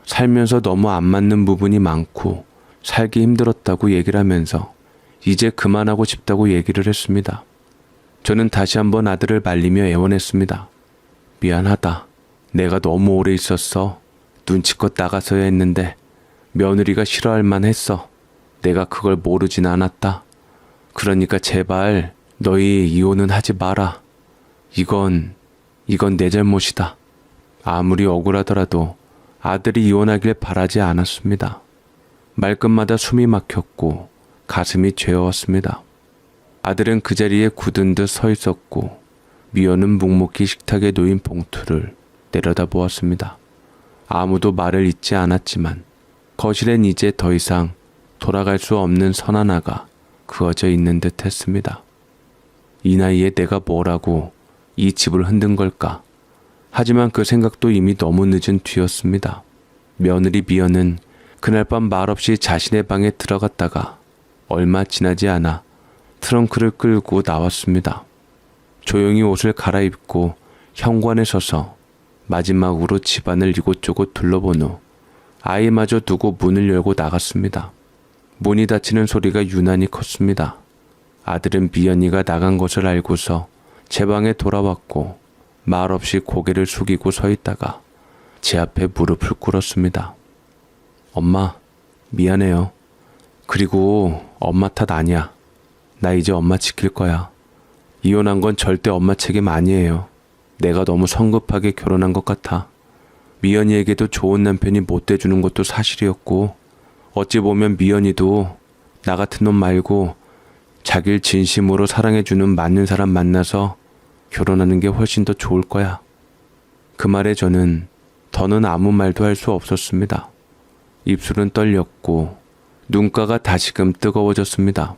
살면서 너무 안 맞는 부분이 많고 살기 힘들었다고 얘기를 하면서 이제 그만하고 싶다고 얘기를 했습니다. 저는 다시 한번 아들을 말리며 애원했습니다. 미안하다. 내가 너무 오래 있었어. 눈치껏 나가서야 했는데 며느리가 싫어할 만했어. 내가 그걸 모르진 않았다. 그러니까 제발 너희 이혼은 하지 마라. 이건 내 잘못이다. 아무리 억울하더라도 아들이 이혼하길 바라지 않았습니다. 말끝마다 숨이 막혔고 가슴이 죄어왔습니다. 아들은 그 자리에 굳은 듯 서 있었고 미연은 묵묵히 식탁에 놓인 봉투를 내려다보았습니다. 아무도 말을 잇지 않았지만 거실엔 이제 더 이상 돌아갈 수 없는 선 하나가 그어져 있는 듯 했습니다. 이 나이에 내가 뭐라고 이 집을 흔든 걸까? 하지만 그 생각도 이미 너무 늦은 뒤였습니다. 며느리 미연은 그날 밤 말없이 자신의 방에 들어갔다가 얼마 지나지 않아 트렁크를 끌고 나왔습니다. 조용히 옷을 갈아입고 현관에 서서 마지막으로 집안을 이곳저곳 둘러본 후 아이마저 두고 문을 열고 나갔습니다. 문이 닫히는 소리가 유난히 컸습니다. 아들은 미연이가 나간 것을 알고서 제 방에 돌아왔고 말없이 고개를 숙이고 서 있다가 제 앞에 무릎을 꿇었습니다. 엄마, 미안해요. 그리고 엄마 탓 아니야. 나 이제 엄마 지킬 거야. 이혼한 건 절대 엄마 책임 아니에요. 내가 너무 성급하게 결혼한 것 같아. 미연이에게도 좋은 남편이 못 돼주는 것도 사실이었고 어찌 보면 미연이도 나 같은 놈 말고 자기를 진심으로 사랑해주는 맞는 사람 만나서 결혼하는 게 훨씬 더 좋을 거야. 그 말에 저는 더는 아무 말도 할 수 없었습니다. 입술은 떨렸고 눈가가 다시금 뜨거워졌습니다.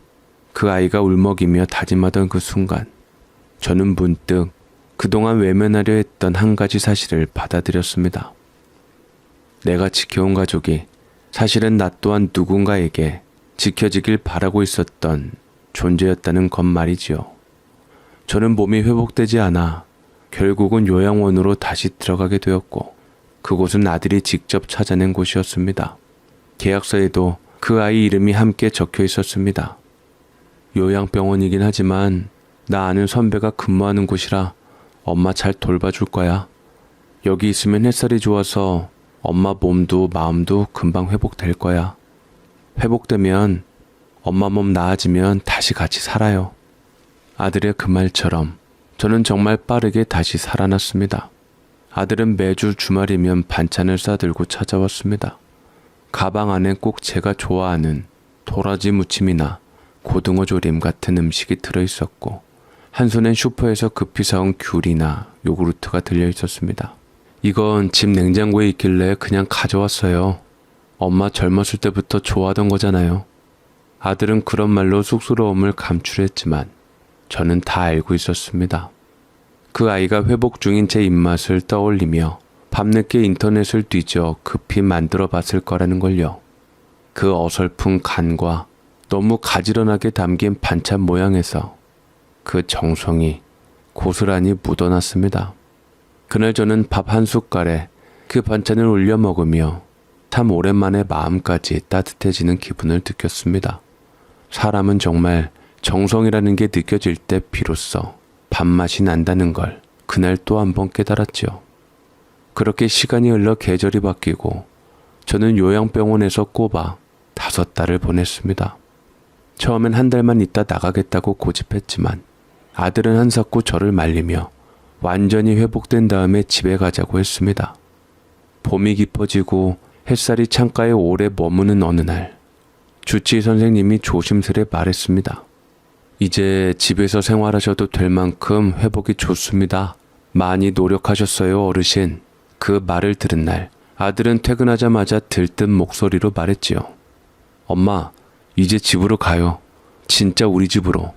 그 아이가 울먹이며 다짐하던 그 순간 저는 문득 그동안 외면하려 했던 한 가지 사실을 받아들였습니다. 내가 지켜온 가족이 사실은 나 또한 누군가에게 지켜지길 바라고 있었던 존재였다는 것 말이지요. 저는 몸이 회복되지 않아 결국은 요양원으로 다시 들어가게 되었고 그곳은 아들이 직접 찾아낸 곳이었습니다. 계약서에도 그 아이 이름이 함께 적혀 있었습니다. 요양병원이긴 하지만 나 아는 선배가 근무하는 곳이라 엄마 잘 돌봐줄 거야. 여기 있으면 햇살이 좋아서 엄마 몸도 마음도 금방 회복될 거야. 회복되면 엄마 몸 나아지면 다시 같이 살아요. 아들의 그 말처럼 저는 정말 빠르게 다시 살아났습니다. 아들은 매주 주말이면 반찬을 싸들고 찾아왔습니다. 가방 안에 꼭 제가 좋아하는 도라지 무침이나 고등어 조림 같은 음식이 들어있었고, 한 손엔 슈퍼에서 급히 사온 귤이나 요구르트가 들려 있었습니다. 이건 집 냉장고에 있길래 그냥 가져왔어요. 엄마 젊었을 때부터 좋아하던 거잖아요. 아들은 그런 말로 쑥스러움을 감출했지만 저는 다 알고 있었습니다. 그 아이가 회복 중인 제 입맛을 떠올리며 밤늦게 인터넷을 뒤져 급히 만들어 봤을 거라는 걸요. 그 어설픈 간과 너무 가지런하게 담긴 반찬 모양에서 그 정성이 고스란히 묻어났습니다. 그날 저는 밥 한 숟갈에 그 반찬을 올려 먹으며 참 오랜만에 마음까지 따뜻해지는 기분을 느꼈습니다. 사람은 정말 정성이라는 게 느껴질 때 비로소 밥맛이 난다는 걸 그날 또 한 번 깨달았죠. 그렇게 시간이 흘러 계절이 바뀌고 저는 요양병원에서 꼬박 5달을 보냈습니다. 처음엔 한 달만 있다 나가겠다고 고집했지만 아들은 한사코 저를 말리며 완전히 회복된 다음에 집에 가자고 했습니다. 봄이 깊어지고 햇살이 창가에 오래 머무는 어느 날, 주치의 선생님이 조심스레 말했습니다. 이제 집에서 생활하셔도 될 만큼 회복이 좋습니다. 많이 노력하셨어요, 어르신. 그 말을 들은 날, 아들은 퇴근하자마자 들뜬 목소리로 말했지요. 엄마, 이제 집으로 가요. 진짜 우리 집으로.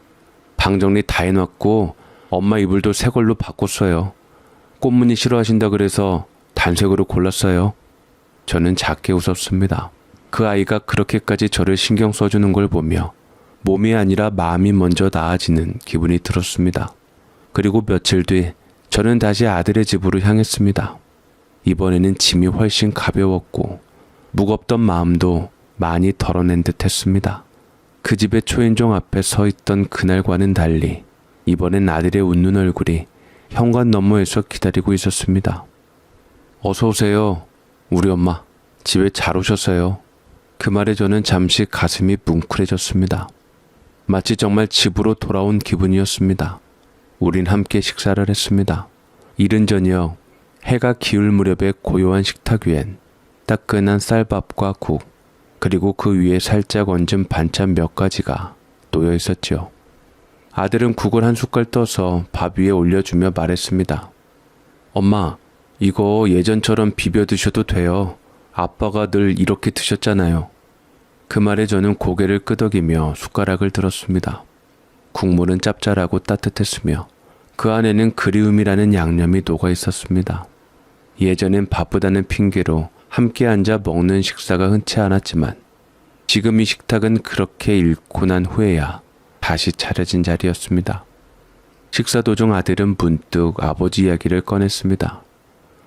방 정리 다 해놨고 엄마 이불도 새 걸로 바꿨어요. 꽃무늬 싫어하신다 그래서 단색으로 골랐어요. 저는 작게 웃었습니다. 그 아이가 그렇게까지 저를 신경 써주는 걸 보며 몸이 아니라 마음이 먼저 나아지는 기분이 들었습니다. 그리고 며칠 뒤 저는 다시 아들의 집으로 향했습니다. 이번에는 짐이 훨씬 가벼웠고 무겁던 마음도 많이 덜어낸 듯 했습니다. 그 집의 초인종 앞에 서 있던 그날과는 달리 이번엔 아들의 웃는 얼굴이 현관 너머에서 기다리고 있었습니다. 어서 오세요. 우리 엄마. 집에 잘 오셨어요. 그 말에 저는 잠시 가슴이 뭉클해졌습니다. 마치 정말 집으로 돌아온 기분이었습니다. 우린 함께 식사를 했습니다. 이른 저녁 해가 기울 무렵의 고요한 식탁 위엔 따끈한 쌀밥과 국, 그리고 그 위에 살짝 얹은 반찬 몇 가지가 놓여 있었죠. 아들은 국을 한 숟갈 떠서 밥 위에 올려주며 말했습니다. 엄마, 이거 예전처럼 비벼 드셔도 돼요. 아빠가 늘 이렇게 드셨잖아요. 그 말에 저는 고개를 끄덕이며 숟가락을 들었습니다. 국물은 짭짤하고 따뜻했으며 그 안에는 그리움이라는 양념이 녹아 있었습니다. 예전엔 바쁘다는 핑계로 함께 앉아 먹는 식사가 흔치 않았지만 지금 이 식탁은 그렇게 잃고 난 후에야 다시 차려진 자리였습니다. 식사 도중 아들은 문득 아버지 이야기를 꺼냈습니다.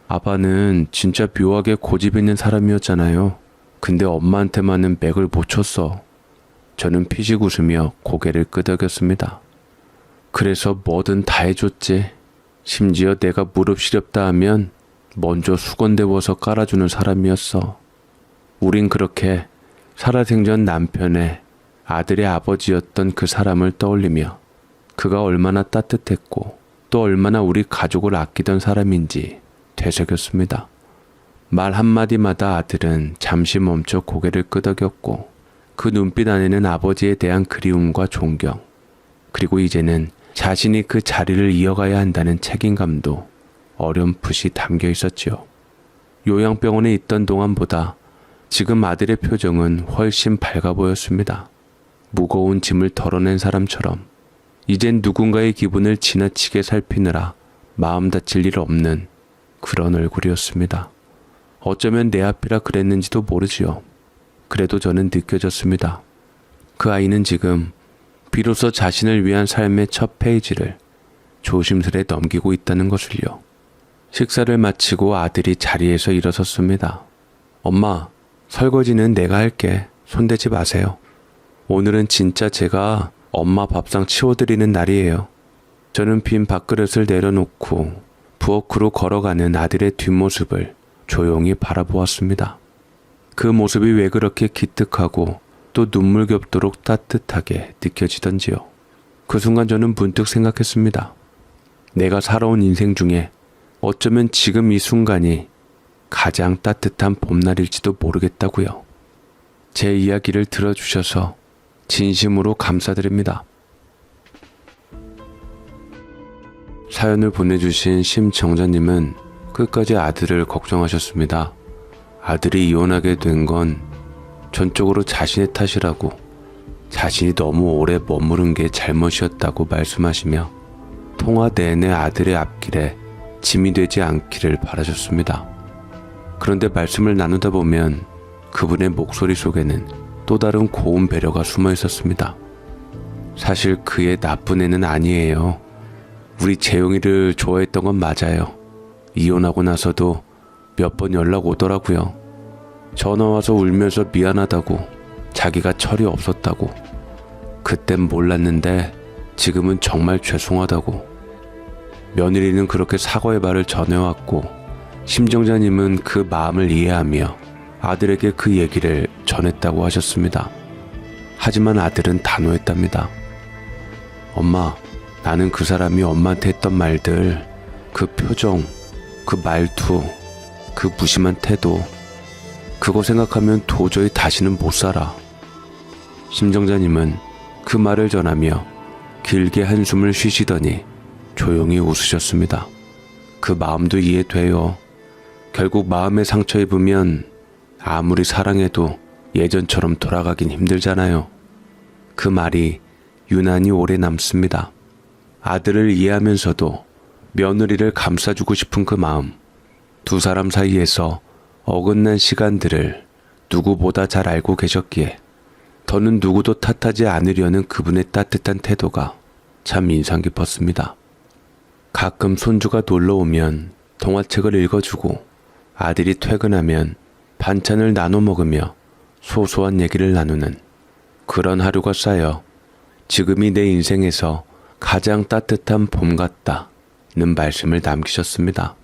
아빠는 진짜 묘하게 고집 있는 사람이었잖아요. 근데 엄마한테만은 맥을 못 쳤어. 저는 피식 웃으며 고개를 끄덕였습니다. 그래서 뭐든 다 해줬지. 심지어 내가 무릎 시렵다 하면 먼저 수건 데워서 깔아주는 사람이었어. 우린 그렇게 살아생전 남편의 아들의 아버지였던 그 사람을 떠올리며 그가 얼마나 따뜻했고 또 얼마나 우리 가족을 아끼던 사람인지 되새겼습니다. 말 한마디마다 아들은 잠시 멈춰 고개를 끄덕였고 그 눈빛 안에는 아버지에 대한 그리움과 존경, 그리고 이제는 자신이 그 자리를 이어가야 한다는 책임감도 어렴풋이 담겨 있었지요. 요양병원에 있던 동안보다 지금 아들의 표정은 훨씬 밝아 보였습니다. 무거운 짐을 덜어낸 사람처럼 이젠 누군가의 기분을 지나치게 살피느라 마음 다칠 일 없는 그런 얼굴이었습니다. 어쩌면 내 앞이라 그랬는지도 모르지요. 그래도 저는 느껴졌습니다. 그 아이는 지금 비로소 자신을 위한 삶의 첫 페이지를 조심스레 넘기고 있다는 것을요. 식사를 마치고 아들이 자리에서 일어섰습니다. 엄마, 설거지는 내가 할게. 손대지 마세요. 오늘은 진짜 제가 엄마 밥상 치워드리는 날이에요. 저는 빈 밥그릇을 내려놓고 부엌으로 걸어가는 아들의 뒷모습을 조용히 바라보았습니다. 그 모습이 왜 그렇게 기특하고 또 눈물겹도록 따뜻하게 느껴지던지요. 그 순간 저는 문득 생각했습니다. 내가 살아온 인생 중에 어쩌면 지금 이 순간이 가장 따뜻한 봄날일지도 모르겠다고요. 제 이야기를 들어주셔서 진심으로 감사드립니다. 사연을 보내주신 심정자님은 끝까지 아들을 걱정하셨습니다. 아들이 이혼하게 된 건 전적으로 자신의 탓이라고, 자신이 너무 오래 머무른 게 잘못이었다고 말씀하시며 통화 내내 아들의 앞길에 짐이 되지 않기를 바라셨습니다. 그런데 말씀을 나누다 보면 그분의 목소리 속에는 또 다른 고운 배려가 숨어 있었습니다. 사실 그의 나쁜 애는 아니에요. 우리 재용이를 좋아했던 건 맞아요. 이혼하고 나서도 몇 번 연락 오더라고요. 전화와서 울면서 미안하다고, 자기가 철이 없었다고. 그땐 몰랐는데 지금은 정말 죄송하다고. 며느리는 그렇게 사과의 말을 전해왔고, 심정자님은 그 마음을 이해하며 아들에게 그 얘기를 전했다고 하셨습니다. 하지만 아들은 단호했답니다. 엄마, 나는 그 사람이 엄마한테 했던 말들, 그 표정, 그 말투, 그 무심한 태도, 그거 생각하면 도저히 다시는 못 살아. 심정자님은 그 말을 전하며 길게 한숨을 쉬시더니 조용히 웃으셨습니다. 그 마음도 이해돼요. 결국 마음에 상처 입으면 아무리 사랑해도 예전처럼 돌아가긴 힘들잖아요. 그 말이 유난히 오래 남습니다. 아들을 이해하면서도 며느리를 감싸주고 싶은 그 마음, 두 사람 사이에서 어긋난 시간들을 누구보다 잘 알고 계셨기에 더는 누구도 탓하지 않으려는 그분의 따뜻한 태도가 참 인상 깊었습니다. 가끔 손주가 놀러 오면 동화책을 읽어주고, 아들이 퇴근하면 반찬을 나눠 먹으며 소소한 얘기를 나누는 그런 하루가 쌓여 지금이 내 인생에서 가장 따뜻한 봄 같다는 말씀을 남기셨습니다.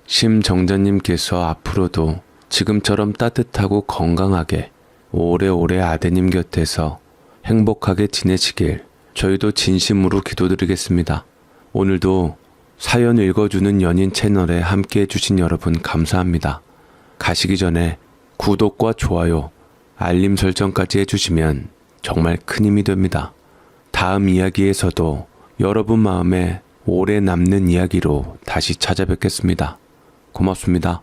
심정자님께서 앞으로도 지금처럼 따뜻하고 건강하게 오래오래 아드님 곁에서 행복하게 지내시길 저희도 진심으로 기도드리겠습니다. 오늘도 사연 읽어주는 연인 채널에 함께 해주신 여러분 감사합니다. 가시기 전에 구독과 좋아요, 알림 설정까지 해주시면 정말 큰 힘이 됩니다. 다음 이야기에서도 여러분 마음에 오래 남는 이야기로 다시 찾아뵙겠습니다. 고맙습니다.